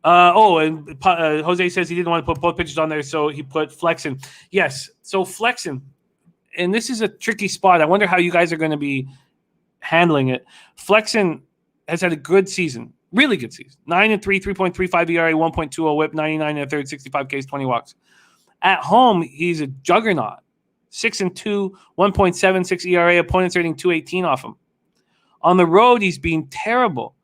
And Jose says he didn't want to put both pitchers on there, so he put Flexen. Yes, so Flexen, and this is a tricky spot. I wonder how you guys are going to be handling it. Flexen has had a good season. Really good season. 9-3, 3.35 ERA, 1.20 whip, 99 and a third, 65 Ks, 20 walks. At home, he's a juggernaut. 6-2, 1.76 ERA. Opponents are hitting 218 off him. On the road, he's been terrible.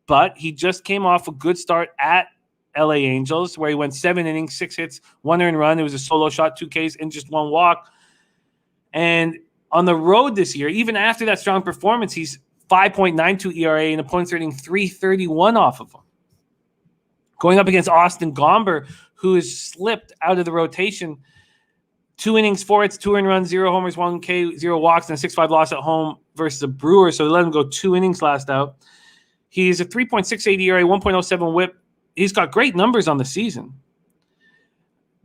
But he just came off a good start at LA Angels, where he went 7 innings, 6 hits, 1 earned run. It was a solo shot, 2 Ks, and just 1 walk. And on the road this year, even after that strong performance, he's 5.92 ERA, and opponents are hitting 331 off of him. Going up against Austin Gomber, who has slipped out of the rotation. 2 innings, 4 hits, 2 earned runs, 0 homers, 1 K, 0 walks, and a 6-5 loss at home versus the Brewers. So they let him go 2 innings last out. He's a 3.68 ERA, 1.07 whip. He's got great numbers on the season.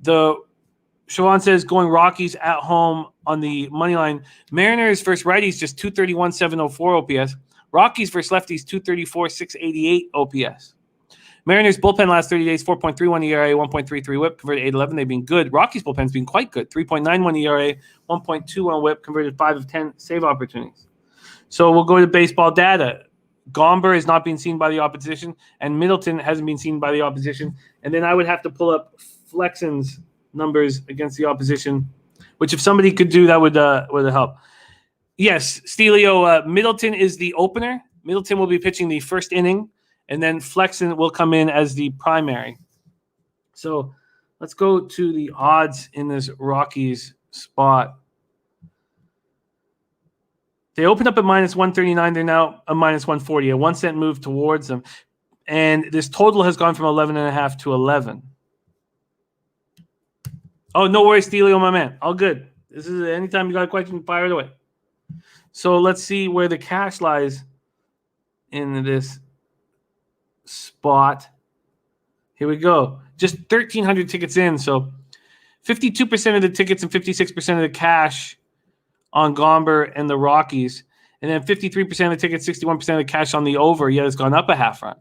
Siobhan says going Rockies at home on the money line. Mariners versus righties just 231, 704 OPS. Rockies versus lefties 234, 688 OPS. Mariners bullpen last 30 days 4.31 ERA, 1.33 whip, converted 8-11. They've been good. Rockies bullpen's been quite good. 3.91 ERA, 1.21 whip, converted 5 of 10 save opportunities. So we'll go to baseball data. Gomber is not being seen by the opposition, and Middleton hasn't been seen by the opposition. And then I would have to pull up Flexen's numbers against the opposition, which if somebody could do, that would help. Yes, Stelio, Middleton is the opener. Middleton will be pitching the first inning, and then Flexen will come in as the primary. So let's go to the odds in this Rockies spot. They opened up at minus 139. They're now a minus 140, a 1 cent move towards them. And this total has gone from 11.5 to 11. Oh, no worries, Stelio, my man. All good. This is anytime you got a question, fire it away. So let's see where the cash lies in this spot. Here we go. Just 1,300 tickets in. So 52% of the tickets and 56% of the cash on Gomber and the Rockies. And then 53% of the tickets, 61% of the cash on the over. Yeah, it's gone up a half run.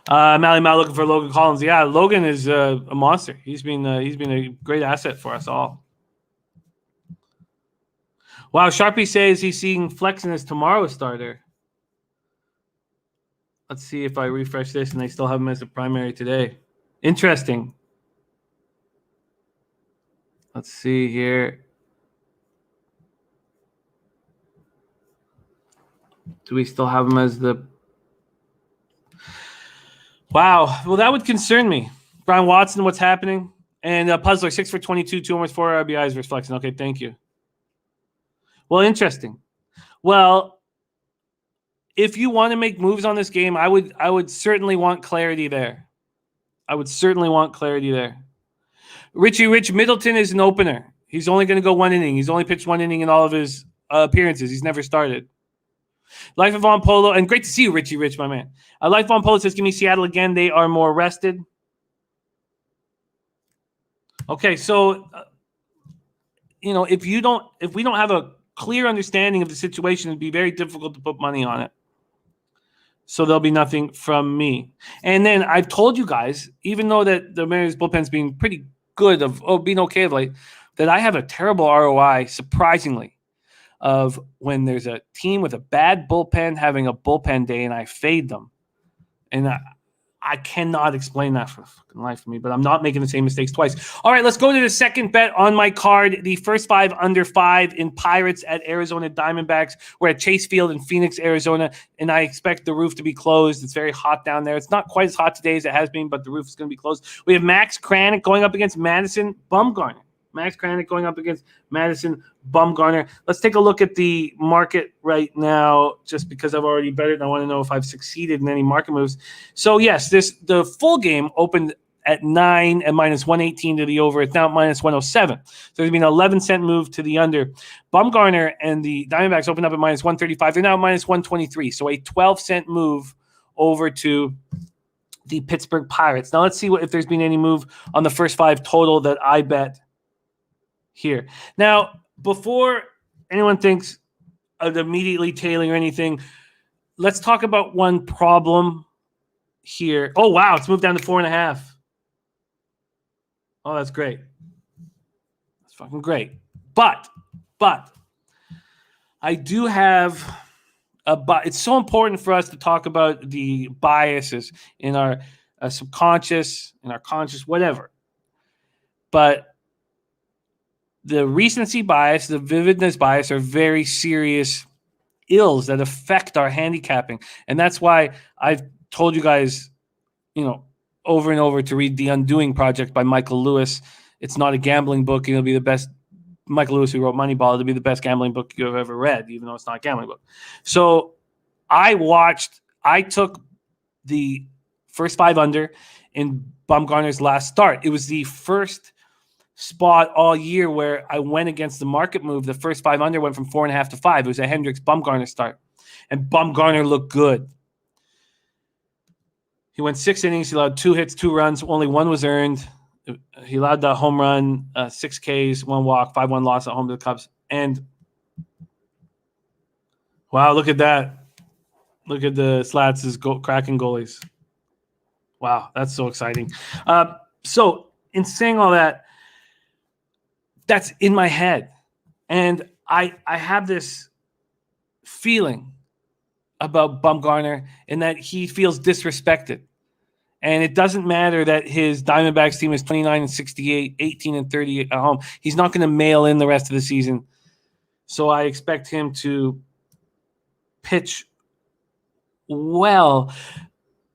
Mally Mal looking for Logan Collins. Yeah, Logan is a monster. He's been a great asset for us all. Wow, Sharpie says he's seeing Flexen as tomorrow's starter. Let's see if I refresh this and they still have him as the primary today. Interesting. Let's see here. Do we still have him as the... Wow. Well, that would concern me. Brian Watson, what's happening? And Puzzler, 6 for 22, 2 homers, 4 RBIs versus Flexen. Okay, thank you. Well, interesting. Well, if you want to make moves on this game, I would certainly want clarity there. Richie Rich Middleton is an opener. He's only going to go 1 inning. He's only pitched 1 inning in all of his appearances. He's never started. Life of Von Polo, and great to see you, Richie Rich, my man. Life of Von Polo says, give me Seattle again. They are more rested. Okay, so, if we don't have a clear understanding of the situation, it'd be very difficult to put money on it. So there'll be nothing from me. And then I've told you guys, even though that the Mariners bullpen's being pretty good being okay of late, that I have a terrible ROI, surprisingly, of when there's a team with a bad bullpen having a bullpen day and I fade them. And I cannot explain that for the fucking life of me, but I'm not making the same mistakes twice. All right, let's go to the second bet on my card. The first 5 under 5 in Pirates at Arizona Diamondbacks. We're at Chase Field in Phoenix, Arizona, and I expect the roof to be closed. It's very hot down there. It's not quite as hot today as it has been, but the roof is going to be closed. We have Max Kranick going up against Madison Bumgarner. Max Kranick going up against Madison Bumgarner. Let's take a look at the market right now, just because I've already bet it and I want to know if I've succeeded in any market moves. So, yes, the full game opened at 9 and minus 118 to the over. It's now at minus 107. So there's been an 11-cent move to the under. Bumgarner and the Diamondbacks opened up at minus 135. They're now at minus 123. So a 12-cent move over to the Pittsburgh Pirates. Now let's see if there's been any move on the first 5 total that I bet here. Now, before anyone thinks of immediately tailing or anything, let's talk about one problem here. Oh, wow, it's moved down to 4.5. Oh, that's great. That's fucking great. But I do have it's so important for us to talk about the biases in our subconscious, in our conscious, whatever. But the recency bias, the vividness bias are very serious ills that affect our handicapping. And that's why I've told you guys, over and over to read The Undoing Project by Michael Lewis. It's not a gambling book. It'll be the best. Michael Lewis, who wrote Moneyball, it'll be the best gambling book you've ever read, even though it's not a gambling book. So I took the first 5 under in Bumgarner's last start. It was the first spot all year where I went against the market move. The first 5 under went from 4.5 to 5. It was a Hendricks Bumgarner start, and Bumgarner looked good. He went 6 innings. He allowed 2 hits, 2 runs. Only 1 was earned. He allowed the home run, 6 Ks, 1 walk, 5-1 loss at home to the Cubs. And wow, look at that! Look at the Slats' cracking goalies. Wow, that's so exciting. So in saying all that, that's in my head. And I have this feeling about Bumgarner in that he feels disrespected. And it doesn't matter that his Diamondbacks team is 29-68, 18-38 at home. He's not going to mail in the rest of the season. So I expect him to pitch well.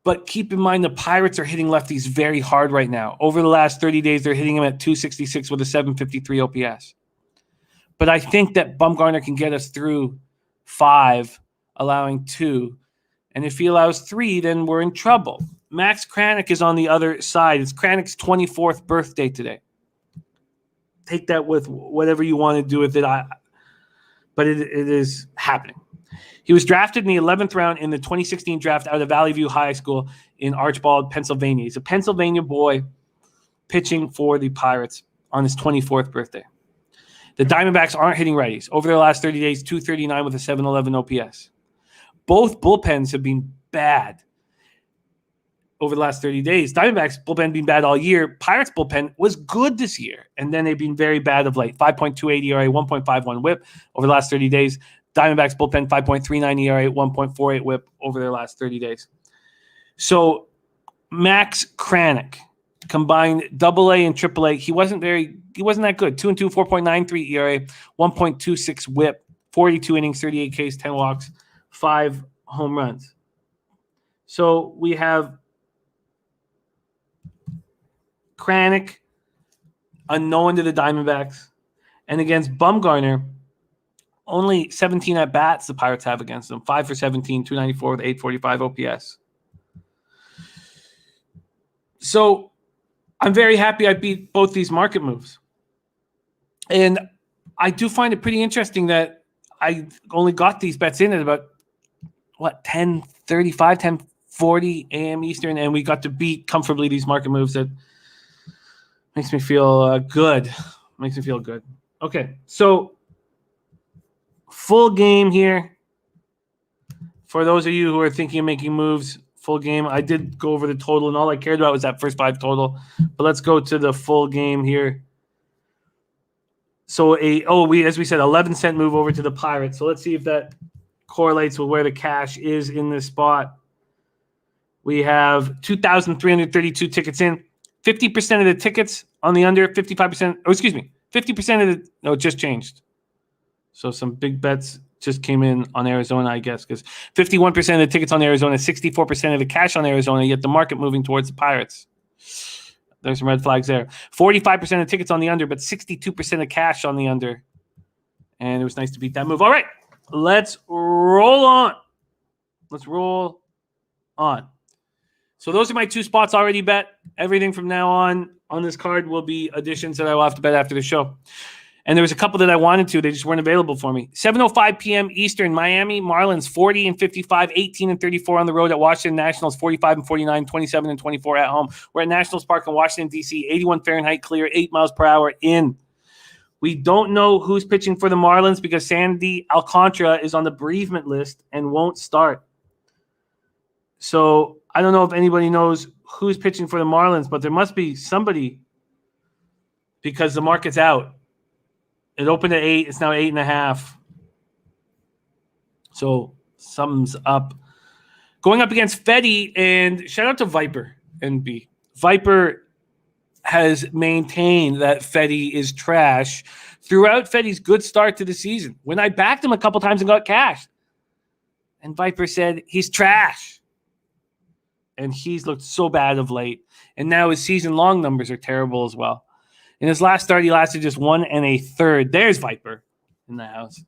But keep in mind, the Pirates are hitting lefties very hard right now. Over the last 30 days, they're hitting him at 266 with a 753 OPS. But I think that Bumgarner can get us through 5, allowing 2. And if he allows 3, then we're in trouble. Max Kranick is on the other side. It's Kranick's 24th birthday today. Take that with whatever you want to do with it. But it is happening. He was drafted in the 11th round in the 2016 draft out of Valley View High School in Archbald, Pennsylvania. He's a Pennsylvania boy pitching for the Pirates on his 24th birthday. The Diamondbacks aren't hitting righties. Over their last 30 days, 239 with a 711 OPS. Both bullpens have been bad over the last 30 days. Diamondbacks bullpen been bad all year. Pirates bullpen was good this year, and then they've been very bad of late. 5.28 ERA, 1.51 WHIP over the last 30 days. Diamondbacks bullpen 5.39 ERA, 1.48 WHIP over their last 30 days. So Max Kranick combined AA and AAA. He wasn't that good. 2-2, 4.93 ERA, 1.26 WHIP, 42 innings, 38 Ks, 10 walks, 5 home runs. So we have Kranick, unknown to the Diamondbacks, and against Bumgarner, only 17 at-bats the Pirates have against them. 5 for 17, 294 with 845 OPS. So I'm very happy I beat both these market moves. And I do find it pretty interesting that I only got these bets in at about, 10:35, 10:40 a.m. Eastern, and we got to beat comfortably these market moves. That makes me feel good. Makes me feel good. Okay, so full game here. For those of you who are thinking of making moves, full game. I did go over the total, and all I cared about was that first 5 total. But let's go to the full game here. So as we said, 11-cent move over to the Pirates. So let's see if that correlates with where the cash is in this spot. We have 2,332 tickets in. 50% of the tickets on the under, 55%. Oh, excuse me. 50% of the. No, it just changed. So some big bets just came in on Arizona, I guess, because 51% of the tickets on Arizona, 64% of the cash on Arizona, yet the market moving towards the Pirates. There's some red flags there. 45% of tickets on the under, but 62% of cash on the under. And it was nice to beat that move. All right, let's roll on. Let's roll on. So those are my two spots already bet. Everything from now on this card will be additions that I will have to bet after the show. And there was a couple that I wanted to. They just weren't available for me. 7:05 p.m. Eastern, Miami Marlins 40-55, 18-34 on the road at Washington Nationals, 45-49, 27-24 at home. We're at Nationals Park in Washington, D.C., 81 Fahrenheit clear, 8 miles per hour in. We don't know who's pitching for the Marlins because Sandy Alcantara is on the bereavement list and won't start. So I don't know if anybody knows who's pitching for the Marlins, but there must be somebody because the market's out. It opened at 8. It's now 8.5. So something's up. Going up against Fetty, and shout out to Viper NB. Viper has maintained that Fetty is trash throughout Fetty's good start to the season. When I backed him a couple times and got cashed, and Viper said he's trash. And he's looked so bad of late. And now his season-long numbers are terrible as well. In his last start, he lasted just 1 1/3. There's Viper in the house.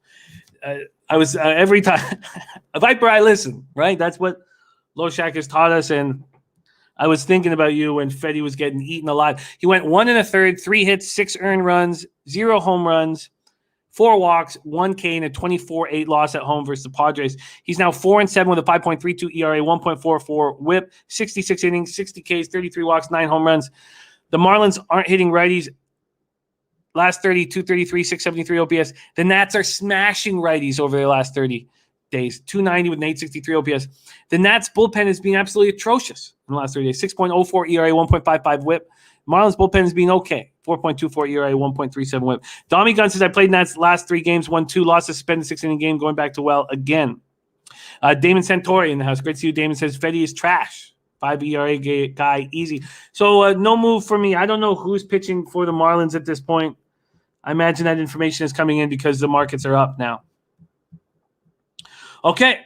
I was every time Viper, I listen, right? That's what Loshak has taught us. And I was thinking about you when Fetty was getting eaten alive. He went 1 1/3, 3 hits, 6 earned runs, 0 home runs, 4 walks, 1 K, and a 24-8 loss at home versus the Padres. He's now 4-7 with a 5.32 ERA, 1.44 WHIP, 66 innings, 60 Ks, 33 walks, 9 home runs. The Marlins aren't hitting righties. Last 30, 233, 673 OPS. The Nats are smashing righties over their last 30 days. 290 with an 863 OPS. The Nats bullpen is being absolutely atrocious in the last 30 days. 6.04 ERA, 1.55 WHIP. Marlins bullpen has been okay. 4.24 ERA, 1.37 WHIP. Dommy Gunn says, I played Nats last 3 games, won 2, lost a suspended 6-inning game, going back to well again. Damon Santori in the house. Great to see you. Damon says, Fetty is trash. 5 ERA guy, easy. So no move for me. I don't know who's pitching for the Marlins at this point. I imagine that information is coming in because the markets are up now. Okay,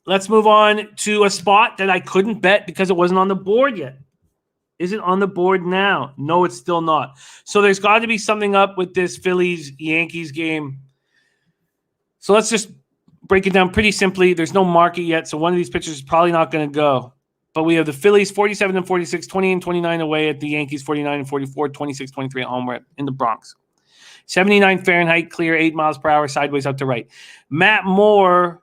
let's move on to a spot that I couldn't bet because it wasn't on the board yet. Is it on the board now? No, it's still not. So there's got to be something up with this Phillies-Yankees game. So let's just break it down pretty simply. There's no market yet, so one of these pitchers is probably not going to go. But we have the Phillies 47-46, 20-29 away at the Yankees 49-44, 26-23 at home. We're in the Bronx. 79 Fahrenheit, clear, 8 miles per hour, sideways out to right. Matt Moore,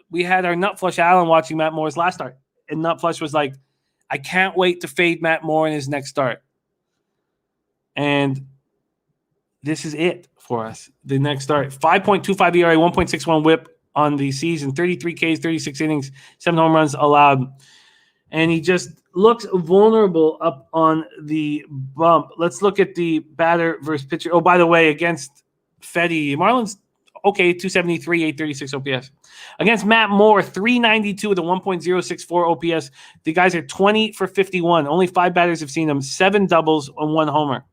we had our Nut Flush Allen watching Matt Moore's last start. And Nut Flush was like, I can't wait to fade Matt Moore in his next start. And this is it for us. The next start. 5.25 ERA, 1.61 WHIP on the season. 33 Ks, 36 innings, 7 home runs allowed. And he just looks vulnerable up on the bump. Let's look at the batter versus pitcher. Oh, by the way, against Fetty, Marlins, okay, 273, 836 OPS. Against Matt Moore, 392 with a 1.064 OPS. The guys are 20 for 51. Only 5 batters have seen him. 7 doubles and 1 homer.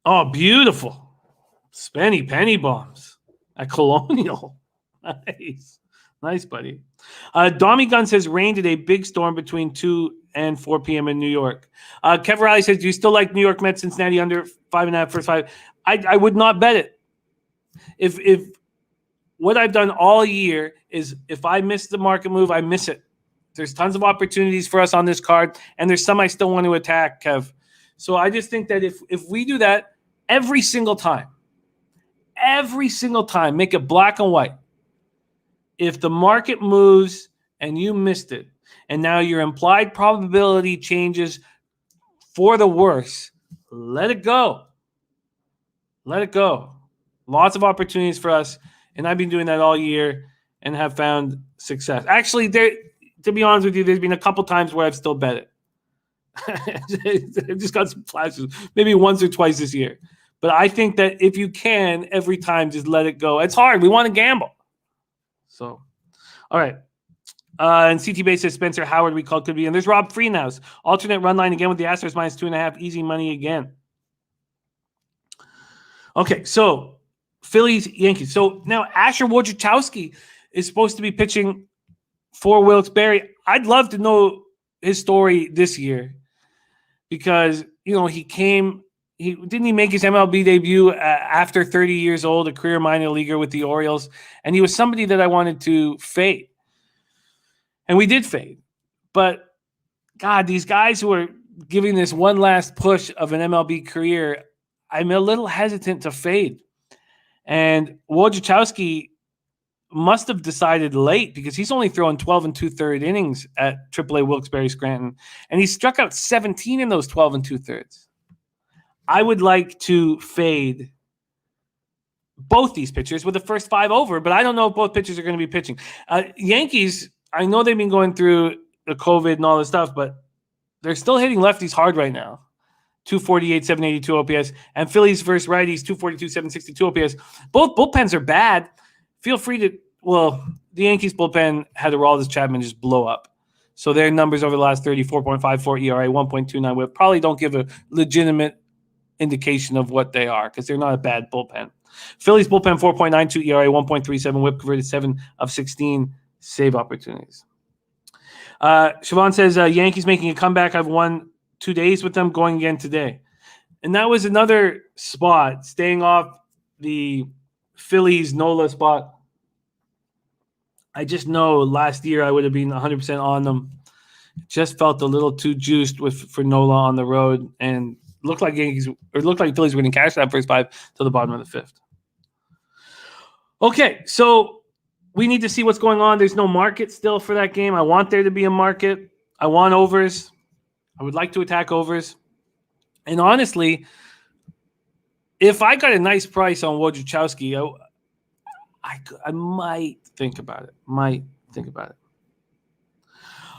Oh, beautiful. Spenny penny bombs at Colonial. Nice. Nice, buddy. Dommy Gunn says rain today, big storm between 2 and 4 p.m. in New York. Kev Riley says, do you still like New York Mets, Cincinnati under 5.5 first 5? I would not bet it. If what I've done all year is if I miss the market move, I miss it. There's tons of opportunities for us on this card, and there's some I still want to attack, Kev. So I just think that if we do that every single time, make it black and white. If the market moves and you missed it, and now your implied probability changes for the worse, let it go. Let it go. Lots of opportunities for us, and I've been doing that all year and have found success. Actually, to be honest with you, there's been a couple times where I've still bet it. I've just got some flashes, maybe once or twice this year. But I think that if you can, every time, just let it go. It's hard. We want to gamble. So, all right. And CT Base says Spencer Howard recalled could be. And there's Rob Freenhouse. Alternate run line again with the Astros -2.5. Easy money again. Okay, so Phillies, Yankees. So now Asher Wojciechowski is supposed to be pitching for Wilkes-Barre. I'd love to know his story this year because, he make his MLB debut after 30 years old, a career minor leaguer with the Orioles, and he was somebody that I wanted to fade. And we did fade. But, God, these guys who are giving this one last push of an MLB career, I'm a little hesitant to fade. And Wojciechowski must have decided late because he's only throwing 12 2/3 innings at AAA Wilkes-Barre Scranton, and he struck out 17 in those 12 2/3. I would like to fade both these pitchers with the first 5 over, but I don't know if both pitchers are going to be pitching. Yankees, I know they've been going through the COVID and all this stuff, but they're still hitting lefties hard right now. 248, 782 OPS, and Phillies versus righties, 242, 762 OPS. Both bullpens are bad. Feel free to, the Yankees bullpen had Aroldis Chapman just blow up. So their numbers over the last 30, 4.54 ERA, 1.29 whip, probably don't give a legitimate indication of what they are because they're not a bad bullpen. Phillies bullpen, 4.92 ERA, 1.37 whip, converted 7 of 16 save opportunities. Siobhan says, Yankees making a comeback. I've won 2 days with them, going again today. And that was another spot, staying off the Phillies NOLA spot. I just know last year I would have been 100% on them. Just felt a little too juiced for NOLA on the road, and looked like Phillies were going to cash that first 5 to the bottom of the 5th. Okay, so we need to see what's going on. There's no market still for that game. I want there to be a market. I want overs. I would like to attack overs. And honestly, if I got a nice price on Wojciechowski, I might think about it.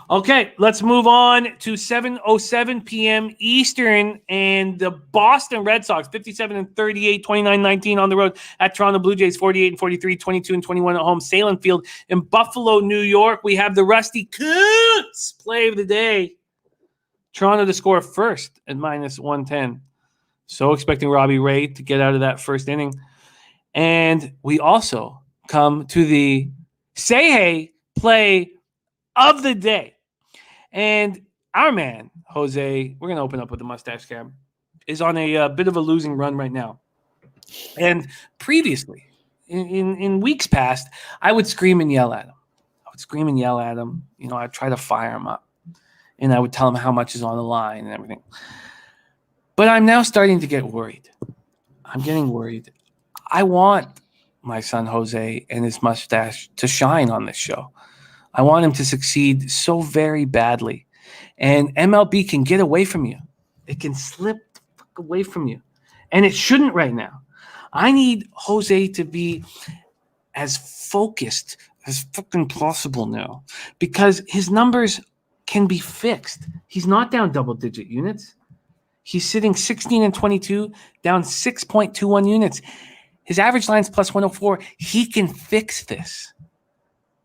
Okay, let's move on to 7:07 p.m. Eastern, and the Boston Red Sox, 57-38, 29-19 on the road at Toronto Blue Jays, 48-43, 22-21 at home, Salem Field in Buffalo, New York. We have the Rusty Coots play of the day. Toronto to score first at -110. So expecting Robbie Ray to get out of that first inning. And we also come to the Say Hey play of the day. And our man, Jose, we're going to open up with the mustache cam, is on a bit of a losing run right now. And previously, in weeks past, I would scream and yell at him. I'd try to fire him up. And I would tell him how much is on the line and everything. But I'm now starting to get worried. I'm getting worried. I want my son Jose and his mustache to shine on this show. I want him to succeed so very badly. And MLB can get away from you. It can slip the fuck away from you. And it shouldn't right now. I need Jose to be as focused as fucking possible now because his numbers can be fixed. He's not down double-digit units. He's sitting 16-22, down 6.21 units. His average line's +104. He can fix this.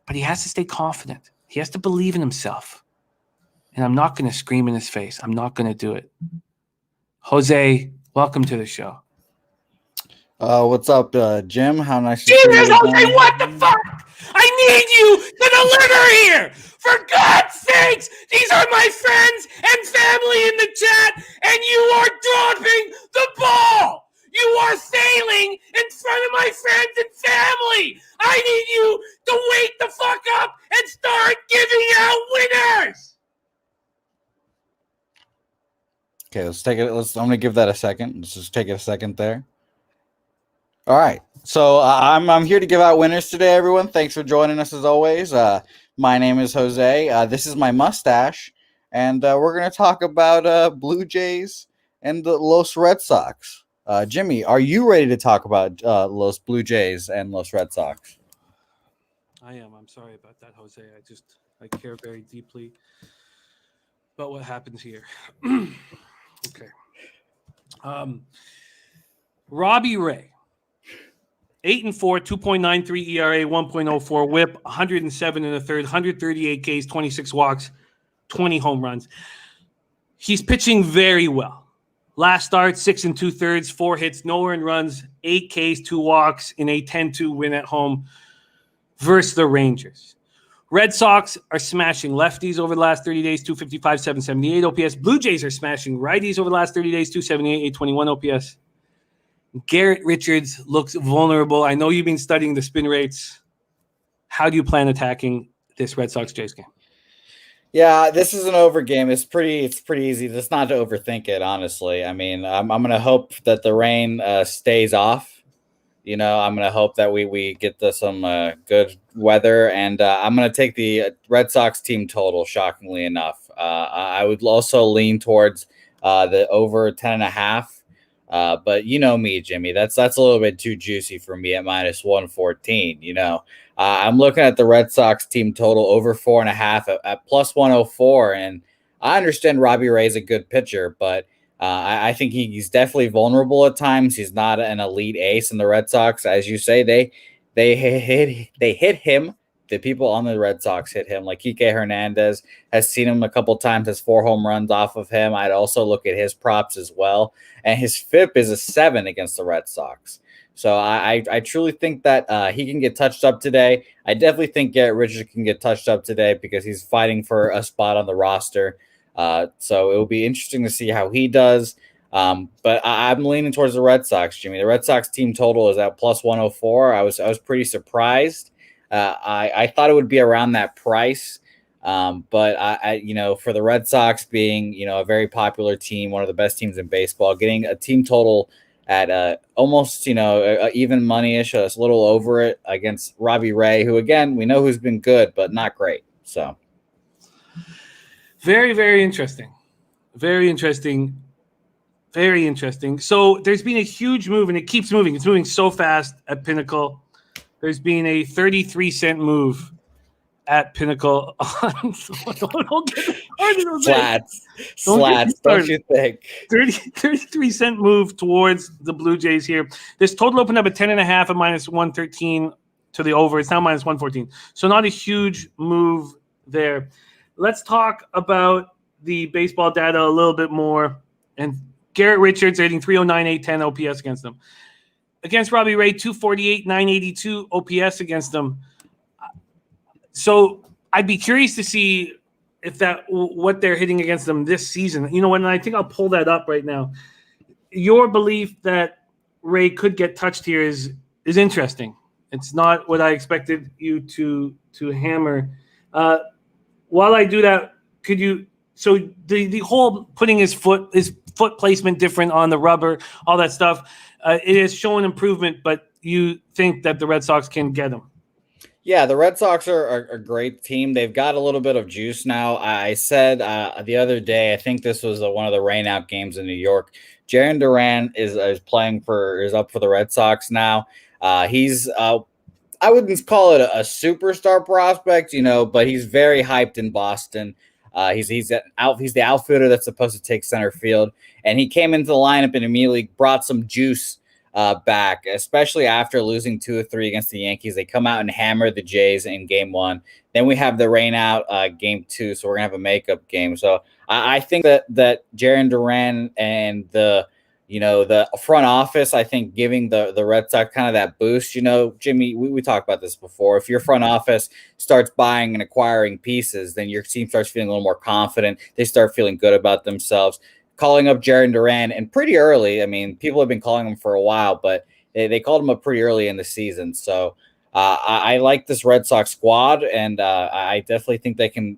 But he has to stay confident. He has to believe in himself. And I'm not going to scream in his face. I'm not going to do it. Jose, welcome to the show. What's up, Jim? How nice to see you. Jose, what the fuck? I need you to deliver here. For God's sakes, these are my friends and family in the chat, and you are dropping the ball. You are failing in front of my friends and family. I need you to wake the fuck up and start giving out winners. Okay, let's take it. I'm gonna give that a second. Let's just take it a second there. All right. So I'm here to give out winners today, everyone. Thanks for joining us as always. My name is Jose. This is my mustache, and we're gonna talk about Blue Jays and the Los Red Sox. Jimmy, are you ready to talk about Los Blue Jays and Los Red Sox? I am. I'm sorry about that, Jose. I care very deeply about what happens here. Okay. Robbie Ray 8-4, 2.93 ERA, 1.04 WHIP, 107 in the third, 138 Ks, 26 walks, 20 home runs. He's pitching very well. Last start, 6 2/3, 4 hits, no earned runs, 8 Ks, 2 walks in a 10-2 win at home versus the Rangers. Red Sox are smashing lefties over the last 30 days, 255, 778 OPS. Blue Jays are smashing righties over the last 30 days, 278, 821 OPS. Garrett Richards looks vulnerable. I know you've been studying the spin rates. How do you plan attacking this Red Sox Jays game? Yeah, this is an over game. It's pretty easy. Just not to overthink it, honestly. I mean, I'm going to hope that the rain stays off. You know, I'm going to hope that we get some good weather, and I'm going to take the Red Sox team total, shockingly enough. I would also lean towards the over 10.5. But you know me, Jimmy, that's a little bit too juicy for me at minus 114. You know, I'm looking at the Red Sox team total over 4.5 at plus 104. And I understand Robbie Ray's a good pitcher, but I think he's definitely vulnerable at times. He's not an elite ace in the Red Sox. As you say, they hit him. The people on the Red Sox hit him. Like Kike Hernandez has seen him a couple times, has 4 home runs off of him. I'd also look at his props as well. And his FIP is a 7 against the Red Sox. So I truly think that he can get touched up today. I definitely think Garrett Richards can get touched up today because he's fighting for a spot on the roster. So it will be interesting to see how he does. But I'm leaning towards the Red Sox, Jimmy. The Red Sox team total is at plus 104. I was pretty surprised. I thought it would be around that price. But I for the Red Sox being, a very popular team, one of the best teams in baseball, getting a team total at almost, even money-ish, a little over it against Robbie Ray, who, again, we know who's been good, but not great. So very, very interesting. Very interesting. Very interesting. So there's been a huge move, and it keeps moving. It's moving so fast at Pinnacle. There's been a 33-cent move at Pinnacle. Don't get Slats. Don't you think? 33-cent move towards the Blue Jays here. This total opened up at 10.5 at minus 113 to the over. It's now minus 114. So not a huge move there. Let's talk about the baseball data a little bit more. And Garrett Richards hitting 309, 810 OPS against them. Against Robbie Ray, 248, 982 OPS against them. So I'd be curious to see what they're hitting against them this season. And I think I'll pull that up right now. Your belief that Ray could get touched here is interesting. It's not what I expected you to hammer. While I do that, could you? So the whole putting his foot placement different on the rubber, all that stuff, it has shown improvement. But you think that the Red Sox can get him? Yeah, the Red Sox are a great team. They've got a little bit of juice now. I said the other day, I think this was one of the rainout games in New York. Jarren Duran is up for the Red Sox now. He's I wouldn't call it a superstar prospect, but he's very hyped in Boston. He's the outfielder that's supposed to take center field, and he came into the lineup and immediately brought some juice back, especially after losing 2 or 3 against the Yankees. They come out and hammer the Jays in game 1. Then we have the rain out game 2, so we're gonna have a makeup game. So I think that Jarren Duran and the front office, I think, giving the Red Sox kind of that boost. Jimmy, we talked about this before. If your front office starts buying and acquiring pieces, then your team starts feeling a little more confident. They start feeling good about themselves. Calling up Jarren Duran, and pretty early. I mean, people have been calling him for a while, but they called him up pretty early in the season. So I like this Red Sox squad, and I definitely think they can.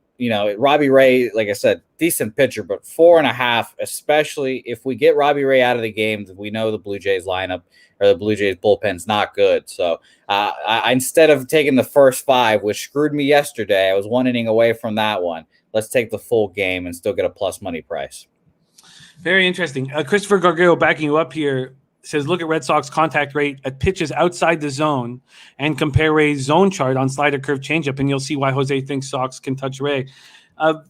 Robbie Ray, like I said, decent pitcher, but 4.5, especially if we get Robbie Ray out of the game, we know the Blue Jays lineup or the Blue Jays bullpen's not good. So instead of taking the first 5, which screwed me yesterday, I was 1 inning away from that one. Let's take the full game and still get a plus money price. Very interesting. Christopher Gargano backing you up here says, look at Red Sox contact rate at pitches outside the zone and compare Ray's zone chart on slider curve changeup, and you'll see why Jose thinks Sox can touch Ray.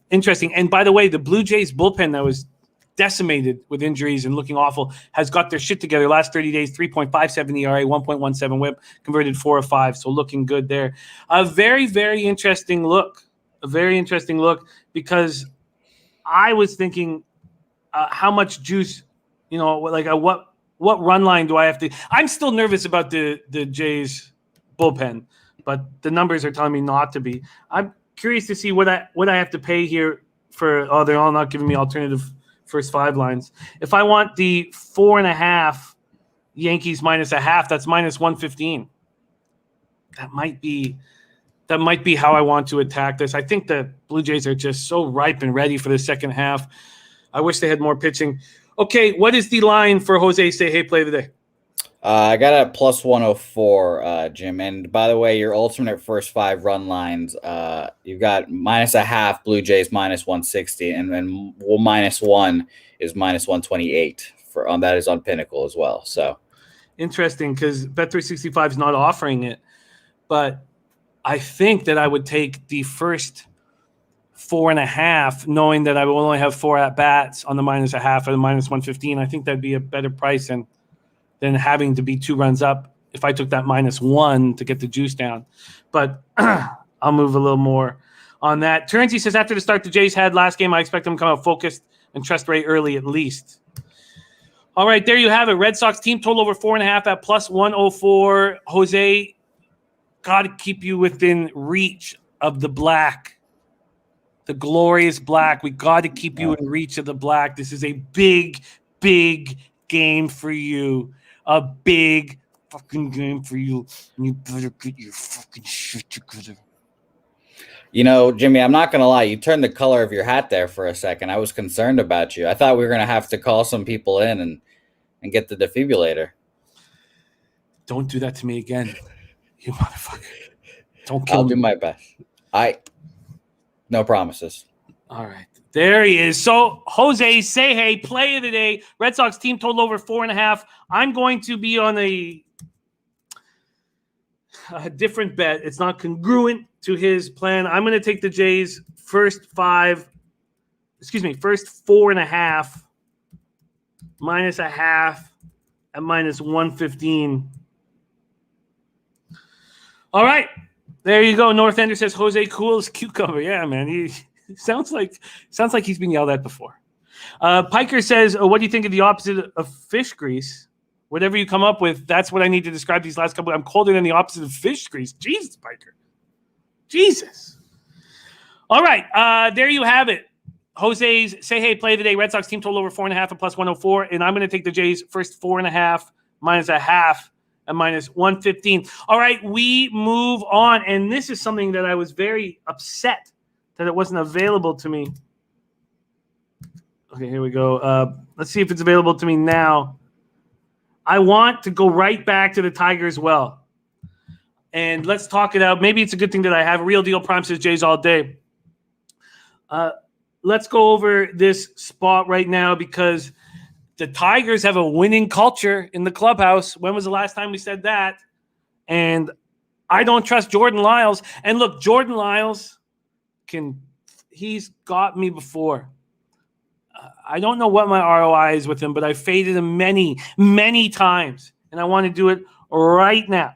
Interesting. And by the way, the Blue Jays bullpen that was decimated with injuries and looking awful, has got their shit together. Last 30 days, 3.57 ERA, 1.17 WHIP, converted 4 of 5, so looking good there. A very, very interesting look. A very interesting look because I was thinking how much juice, what run line do I have to? I'm still nervous about the Jays bullpen, but the numbers are telling me not to be. I'm curious to see what I have to pay here for. Oh, they're all not giving me alternative first 5 lines. If I want the 4.5 Yankees minus a half, that's minus 115. That might be how I want to attack this. I think the Blue Jays are just so ripe and ready for the second half. I wish they had more pitching. Okay, what is the line for Jose Say Hey Play of the Day? I got a plus 104, Jim. And by the way, your alternate first 5 run lines, you've got minus a half Blue Jays minus 160, and then minus 1 is minus 128 that is on Pinnacle as well. So interesting because Bet365 is not offering it, but I think that I would take the first 4.5, knowing that I will only have 4 at bats on the minus a half or the minus 115. I think that'd be a better price than having to be 2 runs up if I took that minus 1 to get the juice down. But I'll move a little more on that. Turnsey says, after the start the Jays had last game, I expect them to come out focused and trust Ray early at least. All right, there you have it. Red Sox team total over 4.5 at plus 104. Jose, got to keep you within reach of the black. The glorious black. We got to keep you in reach of the black. This is a big, big game for you. A big fucking game for you. And you better get your fucking shit together. Jimmy, I'm not going to lie. You turned the color of your hat there for a second. I was concerned about you. I thought we were going to have to call some people in and get the defibrillator. Don't do that to me again, you motherfucker. Don't kill me. I'll do my best. No promises. All right. There he is. So, Jose Say Hey Play of the Day. Red Sox team total over 4.5. I'm going to be on a different bet. It's not congruent to his plan. I'm going to take the Jays first 4.5 minus a half at minus 115. All right. There you go. North Ender says Jose cool as cucumber. Yeah, man. He sounds like he's been yelled at before. Piker says, what do you think of the opposite of fish grease? Whatever you come up with, that's what I need to describe these last couple. I'm colder than the opposite of fish grease. Jesus, Piker. Jesus. All right. There you have it. Jose's Say Hey Play of the Day. Red Sox team total over 4.5 at plus 104. And I'm going to take the Jays first 4.5 minus a half at minus 115. All right, we move on. And this is something that I was very upset that it wasn't available to me. Okay, here we go. Let's see if it's available to me now. I want to go right back to the Tigers well. And let's talk it out. Maybe it's a good thing that I have a Real Deal Prime says Jays all day. Let's go over this spot right now because the Tigers have a winning culture in the clubhouse. When was the last time we said that? And I don't trust Jordan Lyles. And look, Jordan Lyles he's got me before. I don't know what my ROI is with him, but I faded him many, many times. And I want to do it right now.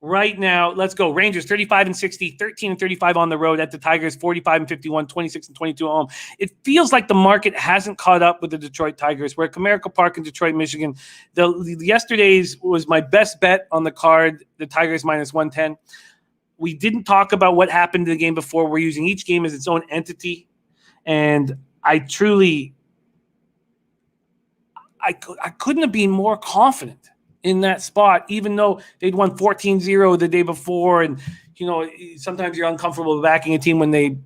Right now, let's go. Rangers 35-60, 13-35 on the road at the Tigers, 45-51, 26-22 at home. It feels like the market hasn't caught up with the Detroit Tigers. We're at Comerica Park in Detroit, Michigan. Yesterday's was my best bet on the card, the Tigers minus 110. We didn't talk about what happened in the game before. We're using each game as its own entity. And I couldn't have been more confident in that spot, even though they'd won 14-0 the day before. And, sometimes you're uncomfortable backing a team when they,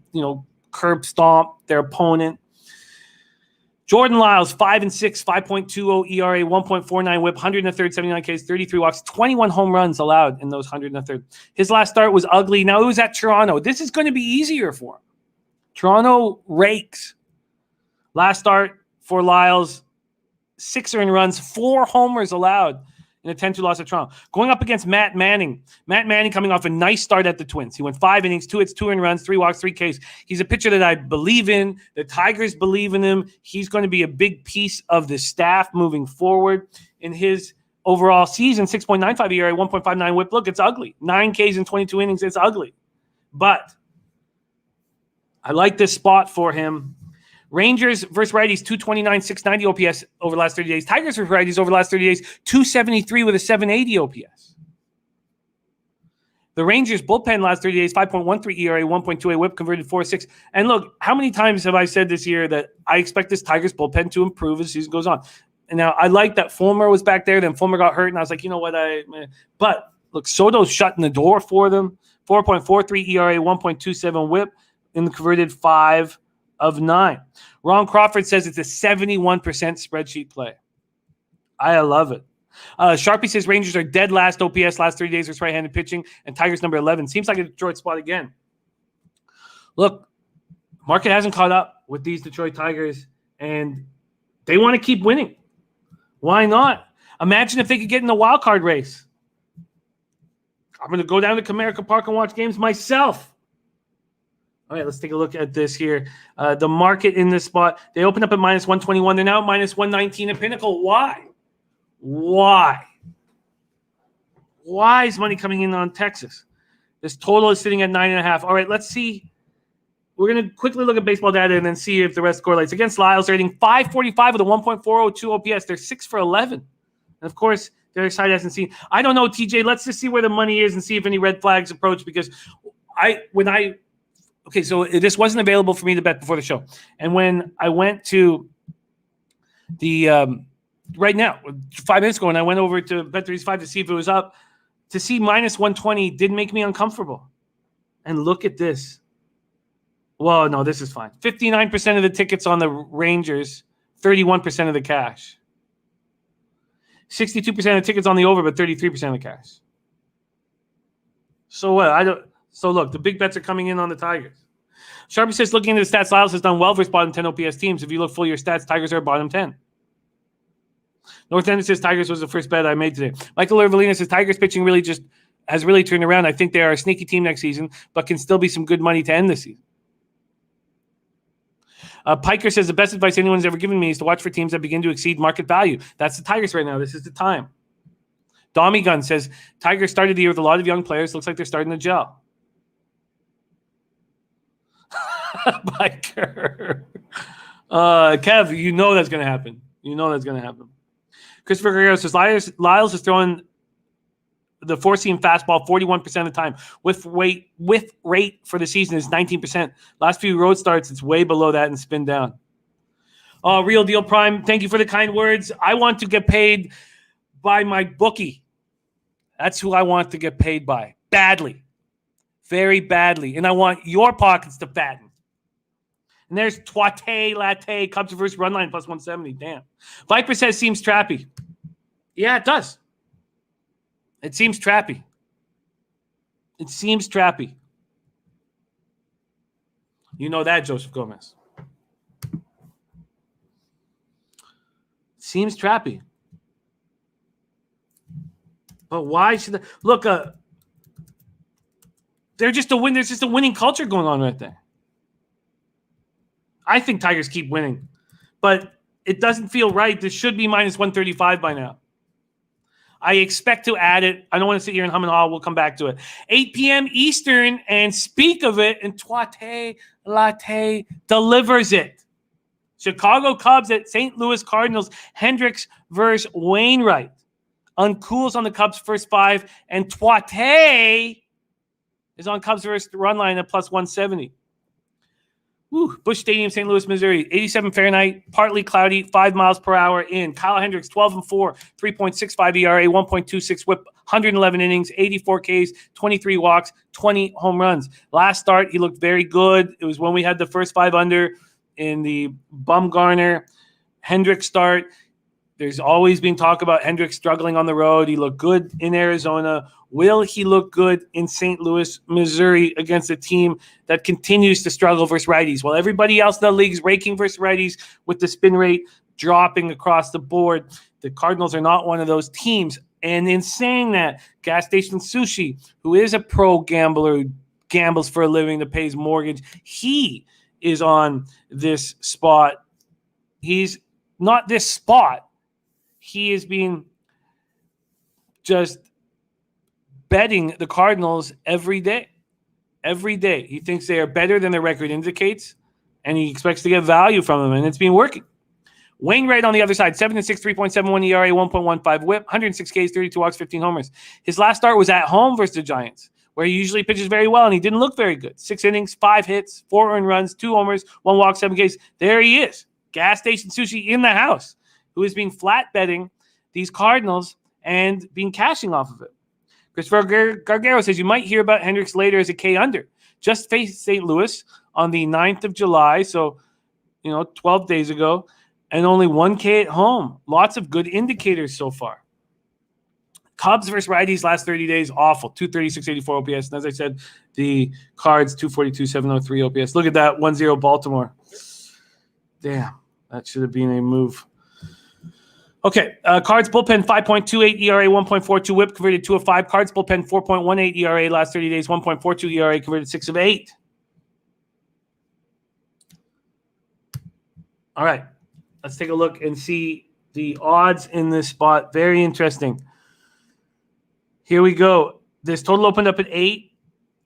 curb stomp their opponent. Jordan Lyles, 5-6, 5.20 ERA, 1.49 whip, 103rd, 79 Ks, 33 walks, 21 home runs allowed in those 103rd. His last start was ugly. Now it was at Toronto. This is going to be easier for him. Toronto rakes. Last start for Lyles, 6 earned runs, 4 homers allowed in a 10-2 loss at Toronto. Going up against Matt Manning. Matt Manning coming off a nice start at the Twins. He went 5 innings, 2 hits, 2 earned runs, 3 walks, 3 Ks. He's a pitcher that I believe in. The Tigers believe in him. He's going to be a big piece of the staff moving forward. In his overall season, 6.95 ERA, 1.59 whip. Look, it's ugly. 9 Ks in 22 innings. It's ugly. But I like this spot for him. Rangers versus righties, 229, 690 OPS over the last 30 days. Tigers versus righties over the last 30 days, 273 with a 780 OPS. The Rangers bullpen last 30 days, 5.13 ERA, 1.28 whip, converted 4-6. And look, how many times have I said this year that I expect this Tigers bullpen to improve as the season goes on? And now I like that Fulmer was back there. Then Fulmer got hurt, and I was like, you know what? But look, Soto's shutting the door for them. 4.43 ERA, 1.27 whip, in the converted 5 of 9. Ron Crawford says it's a 71% spreadsheet play. I love it. Sharpie says Rangers are dead last OPS last 3 days versus right-handed pitching, and Tigers number 11. Seems like a Detroit spot again. Look, market hasn't caught up with these Detroit Tigers, and they want to keep winning. Why not? Imagine if they could get in the wild card race. I'm going to go down to Comerica Park and watch games myself. All right, let's take a look at this here. The market in this spot, they opened up at minus 121. They're now at minus 119 at Pinnacle. Why? Why is money coming in on Texas? This total is sitting at 9.5. All right, let's see. We're going to quickly look at baseball data and then see if the rest correlates. Against Lyles, they're hitting 545 with a 1.402 OPS. They're 6 for 11. And, of course, their side hasn't seen. I don't know, TJ. Let's just see where the money is and see if any red flags approach, because okay, so this wasn't available for me to bet before the show. And when I went to the right now, 5 minutes ago, and I went over to Bet365 to see if it was up, to see minus 120 did make me uncomfortable. And look at this. Well, no, this is fine. 59% of the tickets on the Rangers, 31% of the cash. 62% of the tickets on the over, but 33% of the cash. So what? So look, the big bets are coming in on the Tigers. Sharpie says, looking into the stats, Lyles has done well versus bottom 10 OPS teams. If you look full year stats, Tigers are bottom 10. North End says Tigers was the first bet I made today. Michael Ervelina says Tigers pitching has really turned around. I think they are a sneaky team next season, but can still be some good money to end the season. Piker says the best advice anyone's ever given me is to watch for teams that begin to exceed market value. That's the Tigers right now. This is the time. Dommy Gun says Tigers started the year with a lot of young players. Looks like they're starting to gel. Biker. Kev, you know that's going to happen. Christopher Guerrero says Lyles is throwing the four-seam fastball 41% of the time. With rate for the season is 19%. Last few road starts, it's way below that and spin down. Real Deal Prime, thank you for the kind words. I want to get paid by my bookie. That's who I want to get paid by. Badly. Very badly. And I want your pockets to fatten. And there's Twate Latte, Cubs versus run line plus 170. Damn. Viper says seems trappy. Yeah, it does. It seems trappy. You know that, Joseph Gomez. Seems trappy. But why should they? Look, there's just a winning culture going on right there. I think Tigers keep winning, but it doesn't feel right. This should be minus 135 by now. I expect to add it. I don't want to sit here and hum and haw. We'll come back to it. 8 p.m. Eastern, and speak of it, and Twate Latte delivers it. Chicago Cubs at St. Louis Cardinals. Hendricks versus Wainwright. Uncools on the Cubs' first 5, and Twate is on Cubs versus run line at plus 170. Busch Stadium, St. Louis, Missouri. 87 Fahrenheit, partly cloudy, 5 miles per hour in. Kyle Hendricks, 12-4, 3.65 ERA, 1.26 whip, 111 innings, 84 Ks, 23 walks, 20 home runs. Last start, he looked very good. It was when we had the first 5 under in the Bumgarner Hendricks start. There's always been talk about Hendricks struggling on the road. He looked good in Arizona. Will he look good in St. Louis, Missouri against a team that continues to struggle versus righties? While everybody else in the league is raking versus righties with the spin rate dropping across the board, the Cardinals are not one of those teams. And in saying that, Gas Station Sushi, who is a pro gambler who gambles for a living that pays mortgage, he is on this spot. He's not this spot. He is being just betting the Cardinals every day. Every day. He thinks they are better than their record indicates, and he expects to get value from them, and it's been working. Wainwright on the other side, 7-6, 3.71 ERA, 1.15 whip, 106 Ks, 32 walks, 15 homers. His last start was at home versus the Giants, where he usually pitches very well, and he didn't look very good. 6 innings, 5 hits, 4 earned runs, 2 homers, 1 walk, 7 Ks. There he is. Gas Station Sushi in the house, who has been flat betting these Cardinals and been cashing off of it. Christopher Gargaro says you might hear about Hendricks later as a K under. Just faced St. Louis on the 9th of July, so 12 days ago, and only 1 K at home. Lots of good indicators so far. Cubs versus righties last 30 days, awful. 236.84 OPS. And as I said, the Cards, 242.703 OPS. Look at that, 1-0 Baltimore. Damn, that should have been a move. Okay, Cards bullpen 5.28 ERA, 1.42 whip, converted 2 of 5. Cards bullpen 4.18 ERA last 30 days, 1.42 ERA, converted 6 of 8. All right, let's take a look and see the odds in this spot. Very interesting. Here we go. This total opened up at 8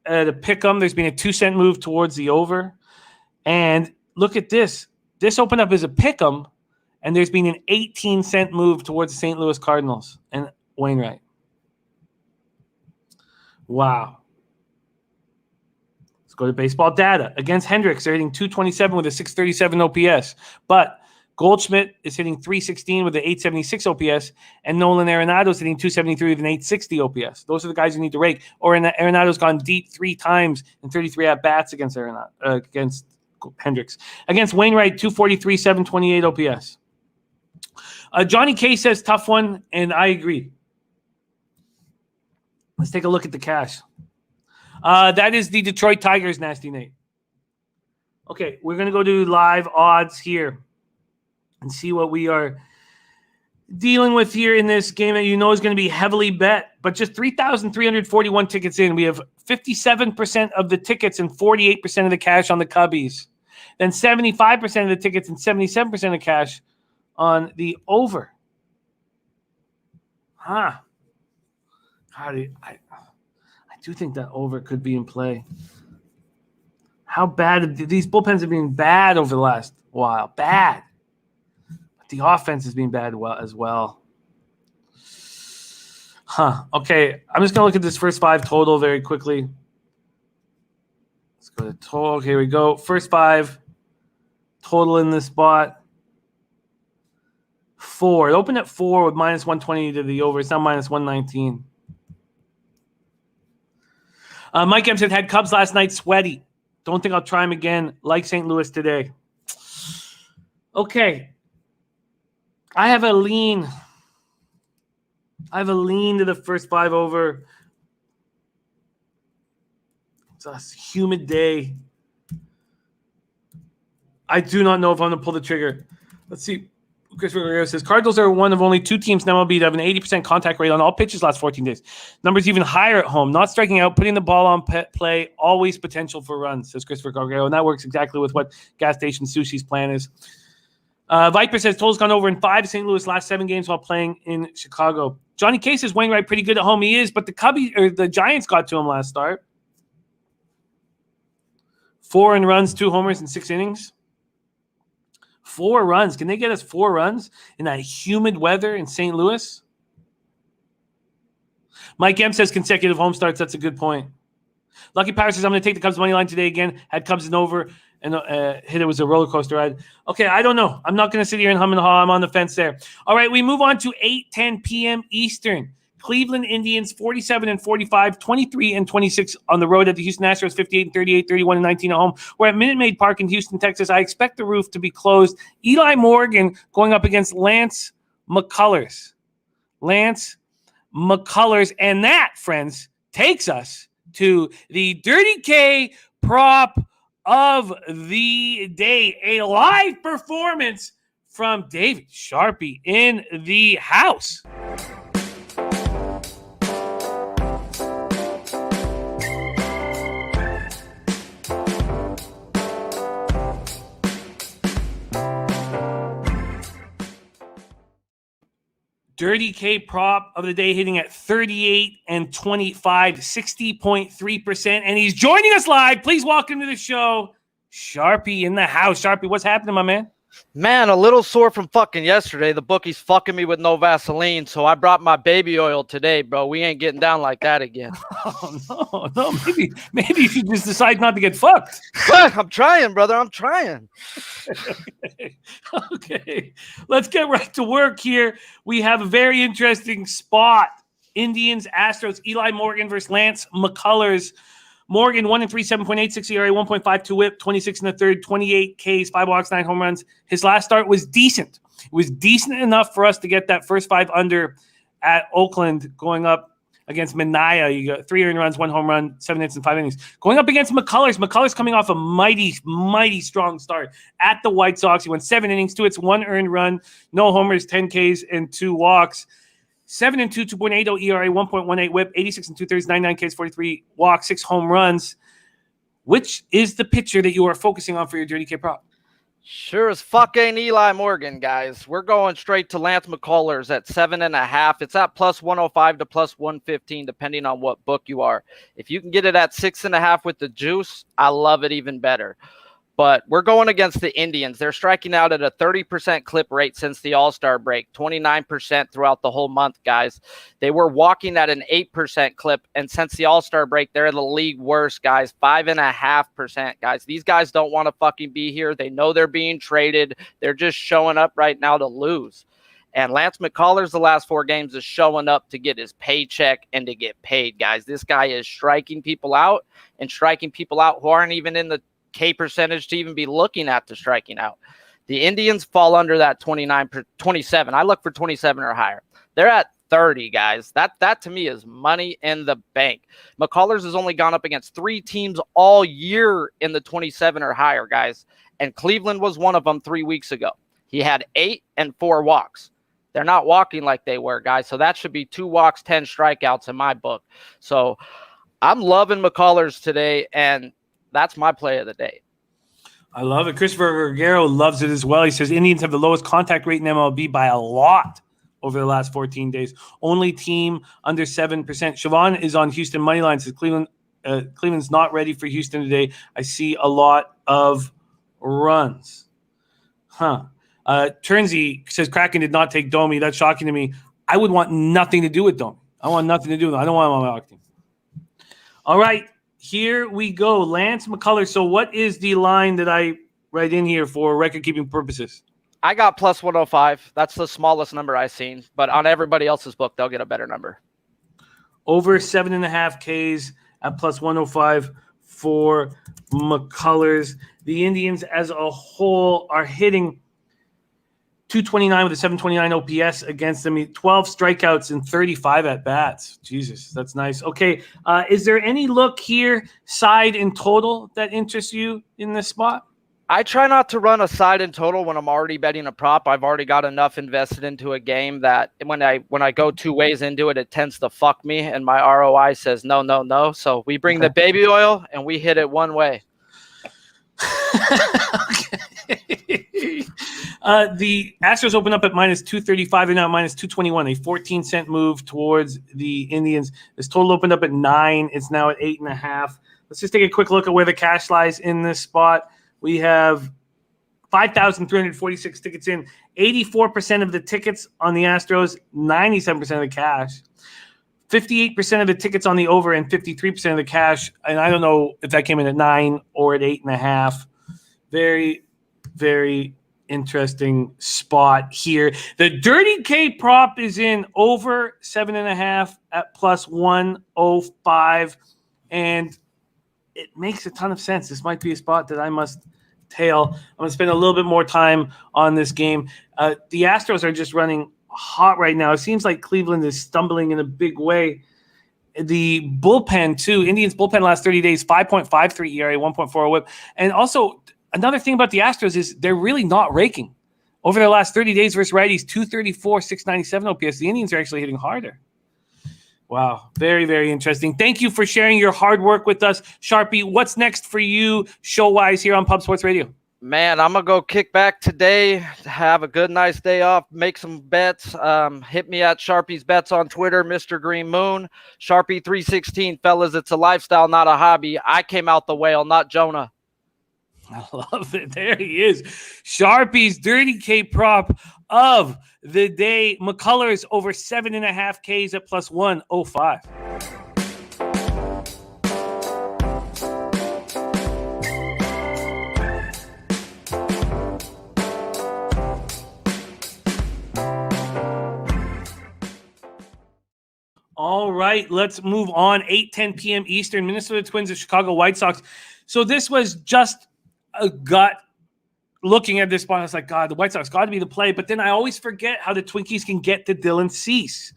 at a pick'em. There's been a 2-cent move towards the over. And look at this. This opened up as a pick'em. And there's been an 18-cent move towards the St. Louis Cardinals and Wainwright. Wow. Let's go to baseball data. Against Hendricks, they're hitting 227 with a 637 OPS. But Goldschmidt is hitting 316 with an 876 OPS. And Nolan Arenado's hitting 273 with an 860 OPS. Those are the guys you need to rake. Or Arenado's gone deep 3 times in 33 at-bats against against Hendricks. Against Wainwright, 243, 728 OPS. Johnny K says tough one, and I agree. Let's take a look at the cash. That is the Detroit Tigers, Nasty Nate. Okay, we're going to go to live odds here and see what we are dealing with here in this game that is going to be heavily bet. But just 3,341 tickets in. We have 57% of the tickets and 48% of the cash on the Cubbies. Then 75% of the tickets and 77% of cash on the over. I do think that over could be in play. How bad these bullpens have been bad over the last while. Bad. But the offense has been bad as well. Okay. I'm just gonna look at this first 5 total very quickly. Let's go to total. Here we go. First 5 total in this spot. 4. It opened at 4 with minus 120 to the over. It's now minus 119. Mike M said, had Cubs last night sweaty. Don't think I'll try him again. Like St. Louis today. Okay. I have a lean to the first 5 over. It's a humid day. I do not know if I'm going to pull the trigger. Let's see. Christopher Guerrero says, Cardinals are one of only 2 teams in MLB to have an 80% contact rate on all pitches last 14 days. Numbers even higher at home. Not striking out, putting the ball on play, always potential for runs, says Christopher Guerrero. And that works exactly with what Gas Station Sushi's plan is. Viper says, total's gone over in 5 St. Louis last 7 games while playing in Chicago. Johnny K says, Wainwright pretty good at home. He is, but the Giants got to him last start. 4 earned runs, 2 homers in 6 innings. 4 runs. Can they get us 4 runs in that humid weather in St. Louis? Mike M says consecutive home starts. That's a good point. Lucky Power says, I'm going to take the Cubs money line today again. Had Cubs in over and hit it was a roller coaster ride. Okay, I don't know. I'm not going to sit here and hum and haw. I'm on the fence there. All right, we move on to 8:10 p.m. Eastern. Cleveland Indians 47-45, 23-26 on the road at the Houston Astros, 58-38, 31-19 at home. We're at Minute Maid Park in Houston, Texas. I expect the roof to be closed. Eli Morgan going up against Lance McCullers. And that, friends, takes us to the Dirty K prop of the day. A live performance from David Sharpie in the house. Dirty K prop of the day hitting at 38 and 25, 60.3%. And he's joining us live. Please welcome to the show, Sharpie in the house. Sharpie, what's happening, my man? Man, a little sore from fucking yesterday. The bookie's fucking me with no Vaseline, so I brought my baby oil today, bro. We ain't getting down like that again. Oh, no. Maybe you should just decide not to get fucked. I'm trying, brother. I'm trying. Okay. Let's get right to work here. We have a very interesting spot. Indians, Astros, Eli Morgan versus Lance McCullers. Morgan, 1-3, 7.86 ERA, 1.52 whip, 26 in the third, 28 Ks, 5 walks, 9 home runs. His last start was decent. It was decent enough for us to get that first 5 under at Oakland going up against Minaya. You got 3 earned runs, 1 home run, 7 hits in 5 innings. Going up against McCullers. McCullers coming off a mighty strong start at the White Sox. He went 7 innings, 2 hits, 1 earned run, no homers, 10 Ks, and 2 walks. 7-2, 2.80 ERA, 1.18 whip, 86 and 2/3, 99 Ks, 43 walks, 6 home runs. Which is the pitcher that you are focusing on for your Dirty K prop? Sure as fuck ain't Eli Morgan, guys. We're going straight to Lance McCullers at 7.5. It's at plus 105 to plus 115, depending on what book you are. If you can get it at 6.5 with the juice, I love it even better. But we're going against the Indians. They're striking out at a 30% clip rate since the All-Star break, 29% throughout the whole month, guys. They were walking at an 8% clip, and since the All-Star break, they're the league worst, guys, 5.5%, guys. These guys don't want to fucking be here. They know they're being traded. They're just showing up right now to lose. And Lance McCullers, the last 4 games, is showing up to get his paycheck and to get paid, guys. This guy is striking people out and striking people out who aren't even in the K percentage to even be looking at the striking out. The Indians fall under that 27. I look for 27 or higher. They're at 30, guys. That to me is money in the bank. McCullers has only gone up against 3 teams all year in the 27 or higher, guys. And Cleveland was one of them 3 weeks ago. He had 8 and 4 walks. They're not walking like they were, guys. So that should be 2 walks, 10 strikeouts in my book. So I'm loving McCullers today, and that's my play of the day. I love it. Christopher Guerrero loves it as well. He says Indians have the lowest contact rate in MLB by a lot over the last 14 days. Only team under 7%. Siobhan is on Houston money line. Says Cleveland's not ready for Houston today. I see a lot of runs. Turnsey says Kraken did not take Domi. That's shocking to me. I would want nothing to do with Domi. I want nothing to do with him. I don't want him on my team. All right. Here we go. Lance McCullers. So what is the line that I write in here for record-keeping purposes? I got plus 105. That's the smallest number I've seen. But on everybody else's book, they'll get a better number. Over 7.5 Ks at plus 105 for McCullers. The Indians as a whole are hitting 229 with a 729 OPS against them. 12 strikeouts and 35 at-bats. Jesus, that's nice. Okay, is there any look here, side and total, that interests you in this spot? I try not to run a side and total when I'm already betting a prop. I've already got enough invested into a game that when I go 2 ways into it, it tends to fuck me, and my ROI says no, no, no. So we bring the baby oil, and we hit it one way. The Astros open up at minus 235 and now minus 221, a 14-cent move towards the Indians. This total opened up at 9. It's now at 8.5. Let's just take a quick look at where the cash lies in this spot. We have 5,346 tickets in, 84% of the tickets on the Astros, 97% of the cash. 58% of the tickets on the over and 53% of the cash. And I don't know if that came in at 9 or at 8.5. Very, very interesting spot here. The Dirty K prop is in over 7.5 at plus 105. And it makes a ton of sense. This might be a spot that I must tail. I'm going to spend a little bit more time on this game. The Astros are just running hot right now. It seems like Cleveland is stumbling in a big way. The bullpen, too. Indians bullpen last 30 days, 5.53 ERA, 1.40 whip. And also, another thing about the Astros is they're really not raking. Over their last 30 days versus righties, 234, 697 OPS. The Indians are actually hitting harder. Wow. Very, very interesting. Thank you for sharing your hard work with us. Sharpie, what's next for you show-wise here on Pub Sports Radio? Man, I'm going to go kick back today, have a good, nice day off, make some bets. Hit me at Sharpie's Bets on Twitter, Mr. Green Moon. Sharpie316, fellas, it's a lifestyle, not a hobby. I came out the whale, not Jonah. I love it. There he is. Sharpie's Dirty K prop of the day. McCullers over 7.5 Ks at plus 105. All right, let's move on. 8:10 p.m. Eastern, Minnesota Twins and Chicago White Sox. So this was just a gut looking at this spot. I was like, God, the White Sox got to be the play. But then I always forget how the Twinkies can get to Dylan Cease.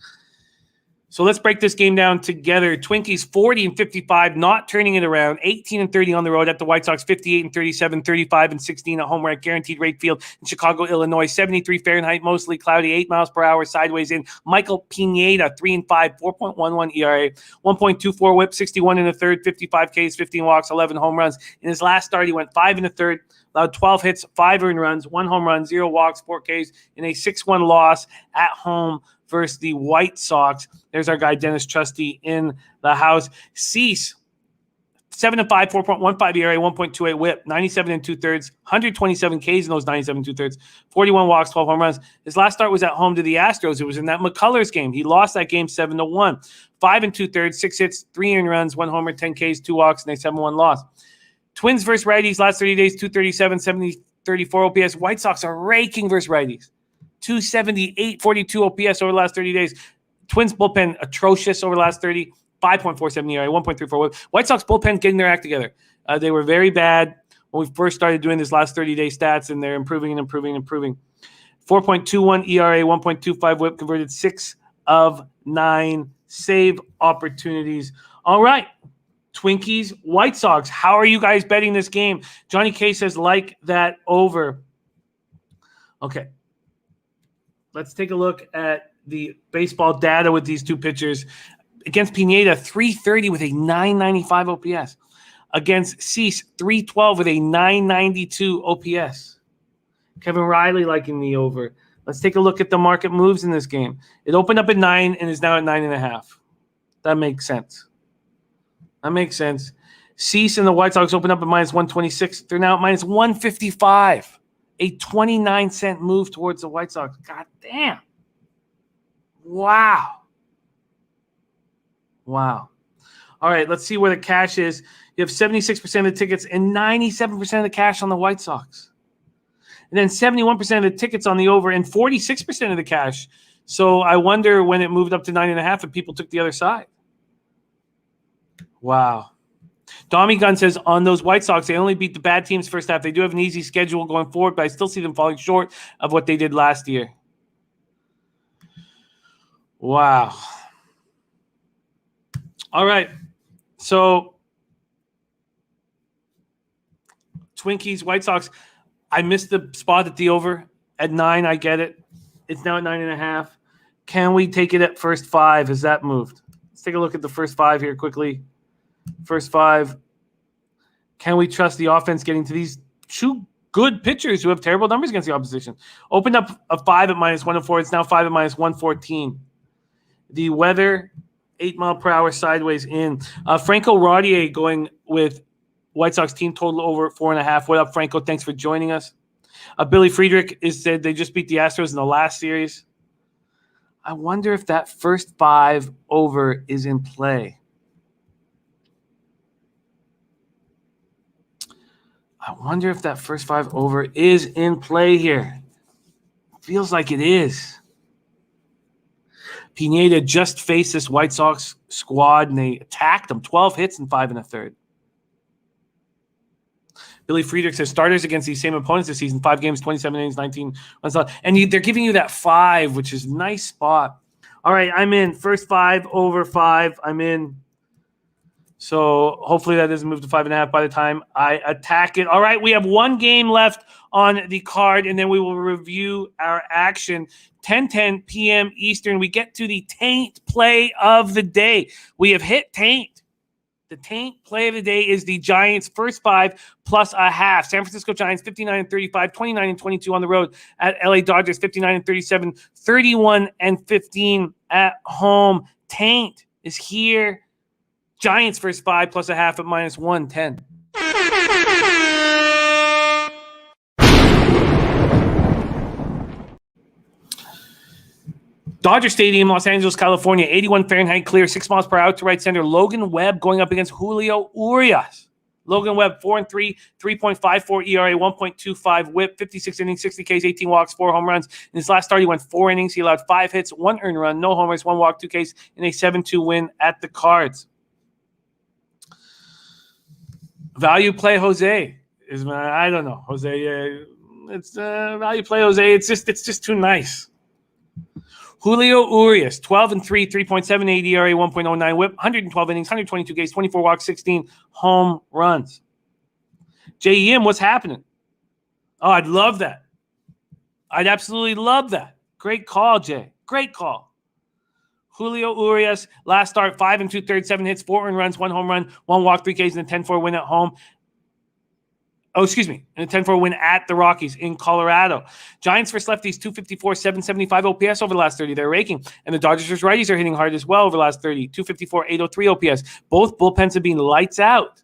So let's break this game down together. Twinkies 40-55, not turning it around. 18-30 on the road at the White Sox. 58-37, 35-16 at home. We're at Guaranteed Rate Field in Chicago, Illinois. 73 Fahrenheit, mostly cloudy. 8 miles per hour, sideways in. Michael Pineda 3-5, 4.11 ERA, 1.24 WHIP, 61 in the third, 55 Ks, 15 walks, 11 home runs. In his last start, he went 5 in the third. Allowed 12 hits, 5 earned runs, 1 home run, 0 walks, 4 Ks, in a 6-1 loss at home versus the White Sox. There's our guy, Dennis Trusty, in the house. Cease, 7-5, 4.15 ERA, 1.28 WHIP, 97 and 2/3, 127 Ks in those 97 and 2/3, 41 walks, 12 home runs. His last start was at home to the Astros. It was in that McCullers game. He lost that game 7-1. 5 and 2/3, 6 hits, 3 earned runs, 1 homer, 10 Ks, 2 walks, and a 7-1 loss. Twins versus righties, last 30 days, 237, 70, 34 OPS. White Sox are raking versus righties. 278, 42 OPS over the last 30 days. Twins bullpen atrocious over the last 30, 5.47 ERA, 1.34 WHIP. White Sox bullpen getting their act together. They were very bad when we first started doing this last 30-day stats, and they're improving and improving and improving. 4.21 ERA, 1.25 WHIP, converted 6 of 9 save opportunities. All right. Twinkies, White Sox. How are you guys betting this game? Johnny K says like that over. Okay. Let's take a look at the baseball data with these two pitchers. Against Pineda, 330 with a 995 OPS. Against Cease, 312 with a 992 OPS. Kevin Riley liking the over. Let's take a look at the market moves in this game. It opened up at 9 and is now at 9.5. That makes sense. That makes sense. Cease and the White Sox opened up at minus 126. They're now at minus 155. A 29-cent move towards the White Sox. God damn. Wow. Wow. All right, let's see where the cash is. You have 76% of the tickets and 97% of the cash on the White Sox. And then 71% of the tickets on the over and 46% of the cash. So I wonder when it moved up to 9.5 if people took the other side. Wow. Dommy Gunn says on those White Sox, they only beat the bad teams first half. They do have an easy schedule going forward, but I still see them falling short of what they did last year. Wow. All right. So Twinkies, White Sox. I missed the spot at the over at 9. I get it. It's now at 9.5. Can we take it at first 5? Has that moved? Let's take a look at the first 5 here quickly. First 5. Can we trust the offense getting to these two good pitchers who have terrible numbers against the opposition? Opened up a 5 at minus 104. It's now 5 at minus 114. The weather, 8 mile per hour sideways in. Franco Rodier going with White Sox team total over 4.5. What up, Franco? Thanks for joining us. Billy Friedrich said they just beat the Astros in the last series. I wonder if that first 5 over is in play. I wonder if that first 5 over is in play here. Feels like it is. Pineda just faced this White Sox squad, and they attacked them. 12 hits and 5 1/3. Billy Friedrich says starters against these same opponents this season, 5 games, 27 innings, 19 runs. And they're giving you that 5, which is a nice spot. All right, I'm in. First 5 over 5. I'm in. So hopefully that doesn't move to 5.5 by the time I attack it. All right, we have one game left on the card, and then we will review our action. 10:10 p.m. Eastern. We get to the taint play of the day. We have hit taint The taint play of the day is the Giants' first 5 plus a half. San Francisco Giants 59-35, 29-22 on the road at LA Dodgers 59-37, 31-15 at home. Taint is here. Giants first 5 plus a half at minus 110. Dodger Stadium, Los Angeles, California, 81 Fahrenheit clear, 6 miles per hour to right center. Logan Webb going up against Julio Urias. Logan Webb, 4-3, 3.54 ERA, 1.25 whip, 56 innings, 60 Ks, 18 walks, 4 home runs. In his last start, he went 4 innings. He allowed 5 hits, 1 earned run, no homers, 1 walk, 2 Ks, and a 7-2 win at the Cards. Value play Jose is I don't know. Jose, it's value play Jose. It's just too nice. Julio Urias, 12-3, 3.78 ERA, 1.09 whip, 112 innings, 122 Ks, 24 walks, 16 home runs. JEM, what's happening? Oh, I'd love that. I'd absolutely love that. Great call, Jay. Great call. Julio Urias, last start, 5 2/3, 7 hits, 4 earned runs, 1 home run, 1 walk, 3 Ks, and a 10-4 win at home. And a 10-4 win at the Rockies in Colorado. Giants first lefties, 254, 775 OPS over the last 30. They're raking. And the Dodgers first righties are hitting hard as well over the last 30. 254, 803 OPS. Both bullpens have been lights out.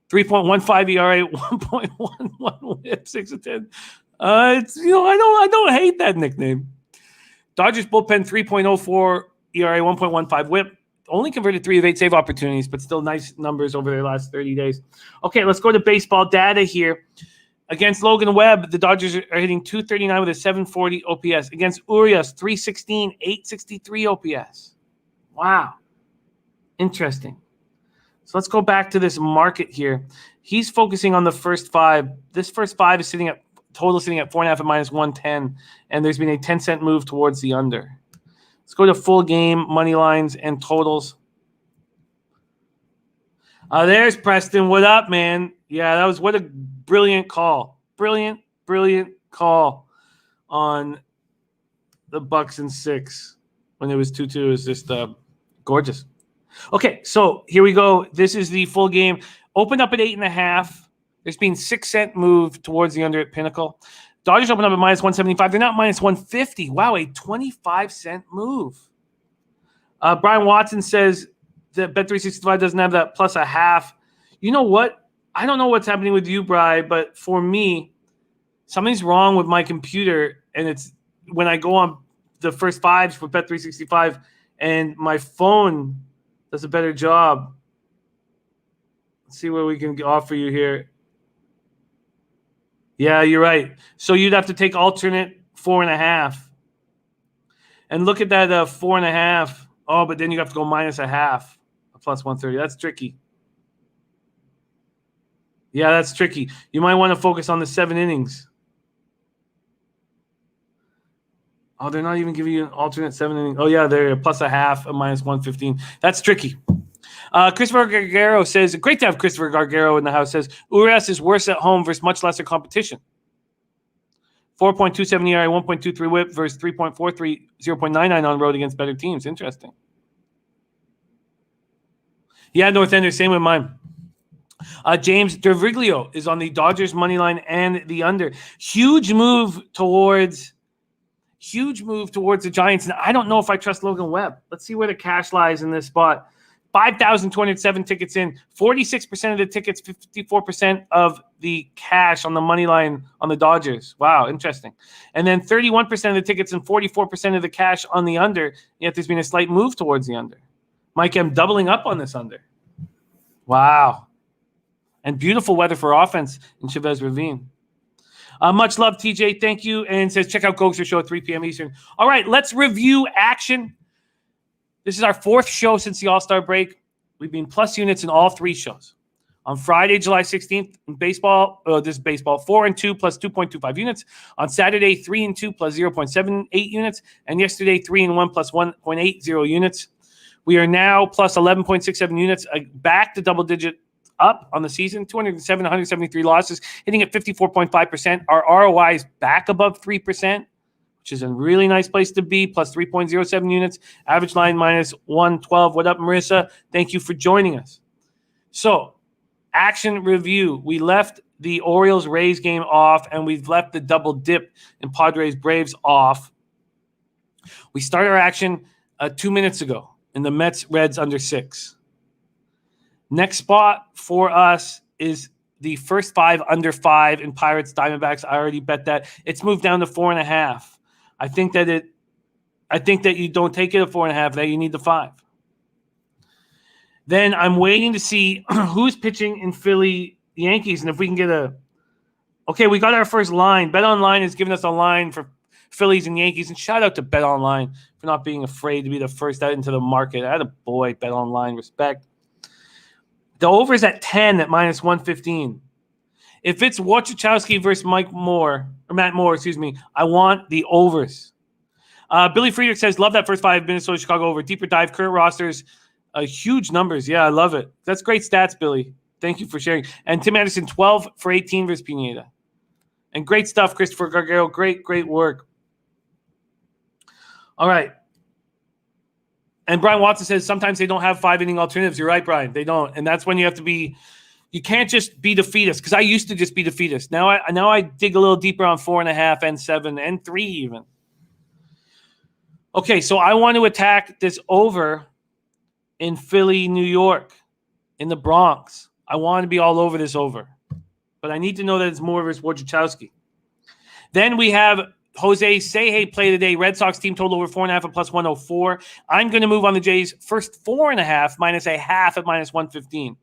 3.15 ERA, 1.11 whip, 6 of 10. I don't hate that nickname. Dodgers bullpen, 3.04 ERA, 1.15 whip. Only converted 3 of 8 save opportunities, but still nice numbers over their last 30 days. Okay, let's go to baseball data here. Against Logan Webb, the Dodgers are hitting 239 with a 740 OPS. Against Urias, 316, 863 OPS. Wow. Interesting. So let's go back to this market here. He's focusing on the first 5. This first 5 is sitting at 4.5 at minus 110, and there's been a 10-cent move towards the under. Let's go to full game, money lines, and totals. There's Preston. What up, man? Yeah, what a brilliant call. Brilliant call on the Bucks and 6 when it was 2-2. It was just gorgeous. Okay, so here we go. This is the full game. Opened up at 8.5. There's been 6-cent move towards the under at Pinnacle. Dodgers open up at minus 175. They're not minus 150. Wow, a 25-cent move. Brian Watson says that Bet365 doesn't have that plus a half. You know what? I don't know what's happening with you, Bri, but for me, something's wrong with my computer, and it's when I go on the first 5s for Bet365, and my phone does a better job. Let's see what we can offer you here. Yeah, you're right. So you'd have to take alternate 4.5. And look at that 4.5. Oh, but then you have to go minus a half, a plus 130. That's tricky. Yeah, that's tricky. You might want to focus on the 7 innings. Oh, they're not even giving you an alternate 7 innings. Oh, yeah, they're a plus a half, a minus 115. That's tricky. Christopher Gargaro says, great to have Christopher Gargaro in the house, says, Urias is worse at home versus much lesser competition. 4.27 ERA, 1.23 whip versus 3.43, 0.99 on the road against better teams. Interesting. Yeah, North Ender, same with mine. James Derviglio is on the Dodgers money line and the under. Huge move towards the Giants. And I don't know if I trust Logan Webb. Let's see where the cash lies in this spot. 5,207 tickets in, 46% of the tickets, 54% of the cash on the money line on the Dodgers. Wow, interesting. And then 31% of the tickets and 44% of the cash on the under, yet there's been a slight move towards the under. Mike, I'm doubling up on this under. Wow. And beautiful weather for offense in Chavez Ravine. Much love, TJ. Thank you. And says, check out Gokster Show at 3 p.m. Eastern. All right, let's review action. This is our 4th show since the All-Star break. We've been plus units in all 3 shows. On Friday, July 16th, in baseball, this is baseball, 4-2 plus 2.25 units. On Saturday, 3-2 plus 0.78 units. And yesterday, 3-1 plus 1.80 units. We are now plus 11.67 units, back to double-digit up on the season, 207, 173 losses, hitting at 54.5%. Our ROI is back above 3%. which is a really nice place to be, plus 3.07 units. Average line minus 112. What up, Marissa? Thank you for joining us. So, action review. We left the Orioles Rays game off, and we've left the double dip in Padres Braves off. We started our action 2 minutes ago in the Mets Reds under 6. Next spot for us is the first 5 under 5 in Pirates Diamondbacks. I already bet that. It's moved down to 4.5. I think that you don't take it at 4.5, that you need the 5. Then I'm waiting to see who's pitching in Philly Yankees, and if we can get okay, we got our first line. BetOnline has given us a line for Phillies and Yankees, and shout out to BetOnline for not being afraid to be the first out into the market. Attaboy, BetOnline, respect. The over is at 10 at minus 115. If it's Wachowski versus Matt Moore, I want the overs. Billy Friedrich says, love that first 5 Minnesota Chicago over. Deeper dive, current rosters, huge numbers. Yeah, I love it. That's great stats, Billy. Thank you for sharing. And Tim Anderson, 12 for 18 versus Pineda. And great stuff, Christopher Gargaro. Great work. All right. And Brian Watson says sometimes they don't have 5-inning alternatives. You're right, Brian. They don't. And that's when you have to be – you can't just be defeatist, because I used to just be defeatist. Now I dig a little deeper on 4.5 and 7 and 3 even. Okay, so I want to attack this over in Philly, New York, in the Bronx. I want to be all over this over. But I need to know that it's Moore versus Wojciechowski. Then we have Jose Seje play today. Red Sox team total over 4.5 at plus 104. I'm going to move on the Jays first 4.5 minus a half at minus 115.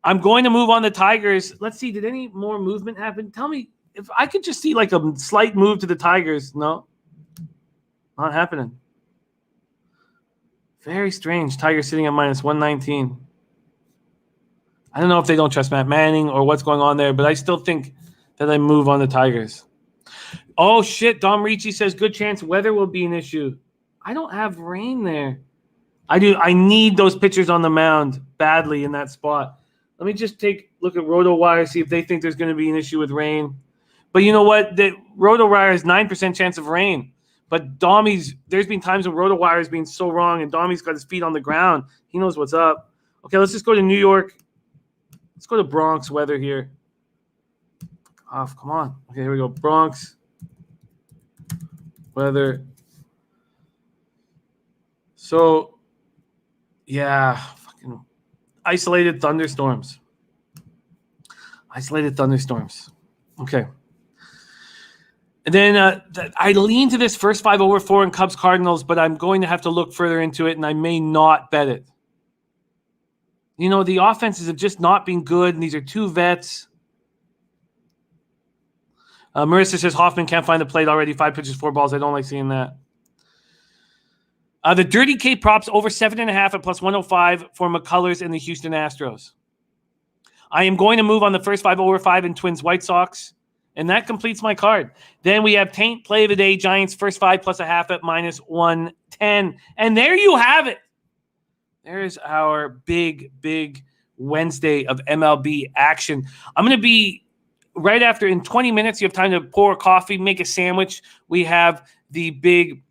I'm going to move on the Tigers. Let's see. Did any more movement happen? Tell me if I could just see like a slight move to the Tigers. No, not happening. Very strange. Tigers sitting at minus 119. I don't know if they don't trust Matt Manning or what's going on there, but I still think that I move on the Tigers. Oh, shit. Dom Ricci says good chance weather will be an issue. I don't have rain there. I do. I need those pitchers on the mound badly in that spot. Let me just look at RotoWire, see if they think there's going to be an issue with rain. But you know what? The RotoWire has 9% chance of rain. But there's been times when RotoWire has been so wrong, and Domi's got his feet on the ground. He knows what's up. Okay, let's just go to New York. Let's go to Bronx weather here. Off, come on. Okay, here we go. Bronx weather. So, yeah, fucking isolated thunderstorms. Okay. And then I lean to this first 5 over 4 in Cubs Cardinals, but I'm going to have to look further into it, and I may not bet it. You know, the offenses have just not been good, and these are 2 vets. Marissa says Hoffman can't find the plate already. 5 pitches, 4 balls. I don't like seeing that. The Dirty K props over 7.5 at plus 105 for McCullers and the Houston Astros. I am going to move on the first 5 over 5 in Twins White Sox, and that completes my card. Then we have Taint play of the day, Giants first 5 plus a half at minus 110. And there you have it. There's our big Wednesday of MLB action. I'm going to be right after, in 20 minutes, you have time to pour coffee, make a sandwich. We have the big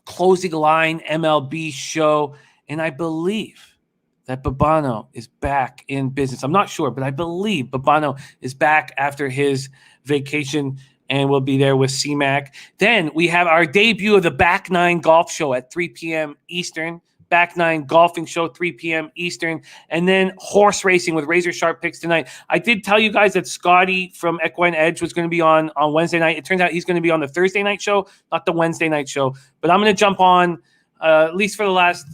closing line MLB show, and I believe that Babano is back in business. I'm not sure, but I believe Babano is back after his vacation and will be there with C-Mac. Then we have our debut of the Back Nine Golf Show at 3 p.m. Eastern. Back Nine Golfing Show, 3 p.m. Eastern. And then horse racing with razor sharp picks tonight. I did tell you guys that Scotty from Equine Edge was going to be on Wednesday night. It turns out he's going to be on the Thursday night show, not the Wednesday night show. But I'm going to jump on, at least for the last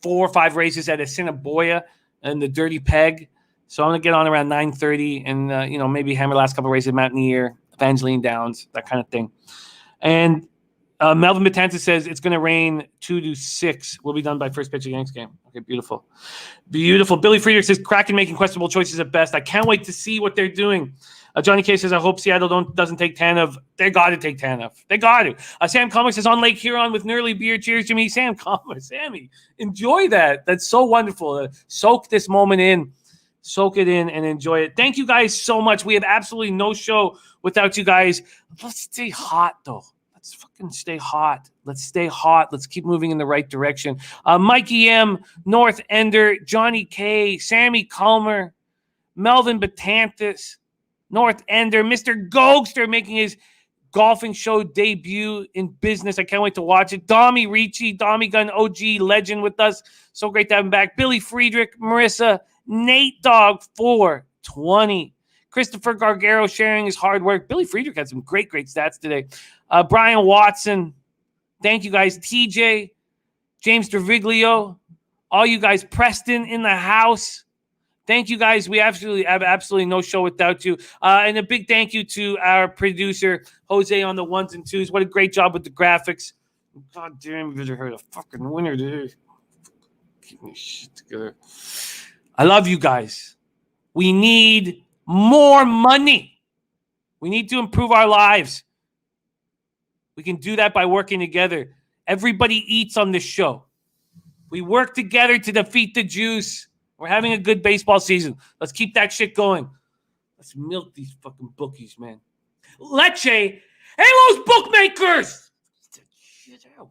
4 or 5 races at Assiniboia and the Dirty Peg. So I'm going to get on around 9:30 and, maybe hammer the last couple of races, Mountaineer, Evangeline Downs, that kind of thing. And Melvin Batanza says it's going to rain 2 to 6. We'll be done by first pitch of Yanks game. Okay, beautiful. Billy Friedrich says Kraken making questionable choices at best. I can't wait to see what they're doing. Johnny K says, I hope Seattle doesn't take Tanev. They got to take Tanev. They got to. Sam Comics is on Lake Huron with Nurly Beer. Cheers, Jimmy. Sammy, enjoy that. That's so wonderful. Soak this moment in. Soak it in and enjoy it. Thank you guys so much. We have absolutely no show without you guys. Let's stay hot, though. Let's fucking stay hot. Let's stay hot. Let's keep moving in the right direction. Mikey M, North Ender, Johnny K, Sammy Culmer, Melvin Batantis, North Ender, Mr. Gogster making his golfing show debut in business. I can't wait to watch it. Dommy Ricci, Dommy Gun OG legend with us. So great to have him back. Billy Friedrich, Marissa, Nate Dogg 420. Christopher Gargaro sharing his hard work. Billy Friedrich had some great stats today. Brian Watson. Thank you guys. TJ, James Treviglio, all you guys. Preston in the house. Thank you guys. We have absolutely no show without you. And a big thank you to our producer, Jose, on the ones and twos. What a great job with the graphics. God damn, you heard a fucking winner today. Keep my shit together. I love you guys. We need more money. We need to improve our lives. We can do that by working together. Everybody eats on this show. We work together to defeat the Jews. We're having a good baseball season. Let's keep that shit going. Let's milk these fucking bookies, man. Leche, hey, those bookmakers! Get that shit out.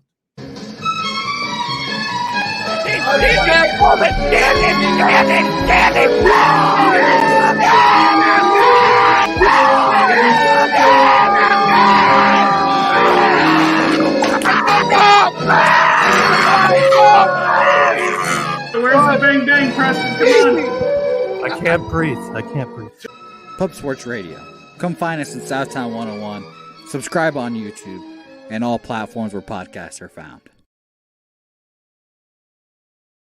Where's the bang bang, Preston? Come on. I can't breathe. Pub Sports Radio. Come find us in Southtown 101. Subscribe on YouTube and all platforms where podcasts are found.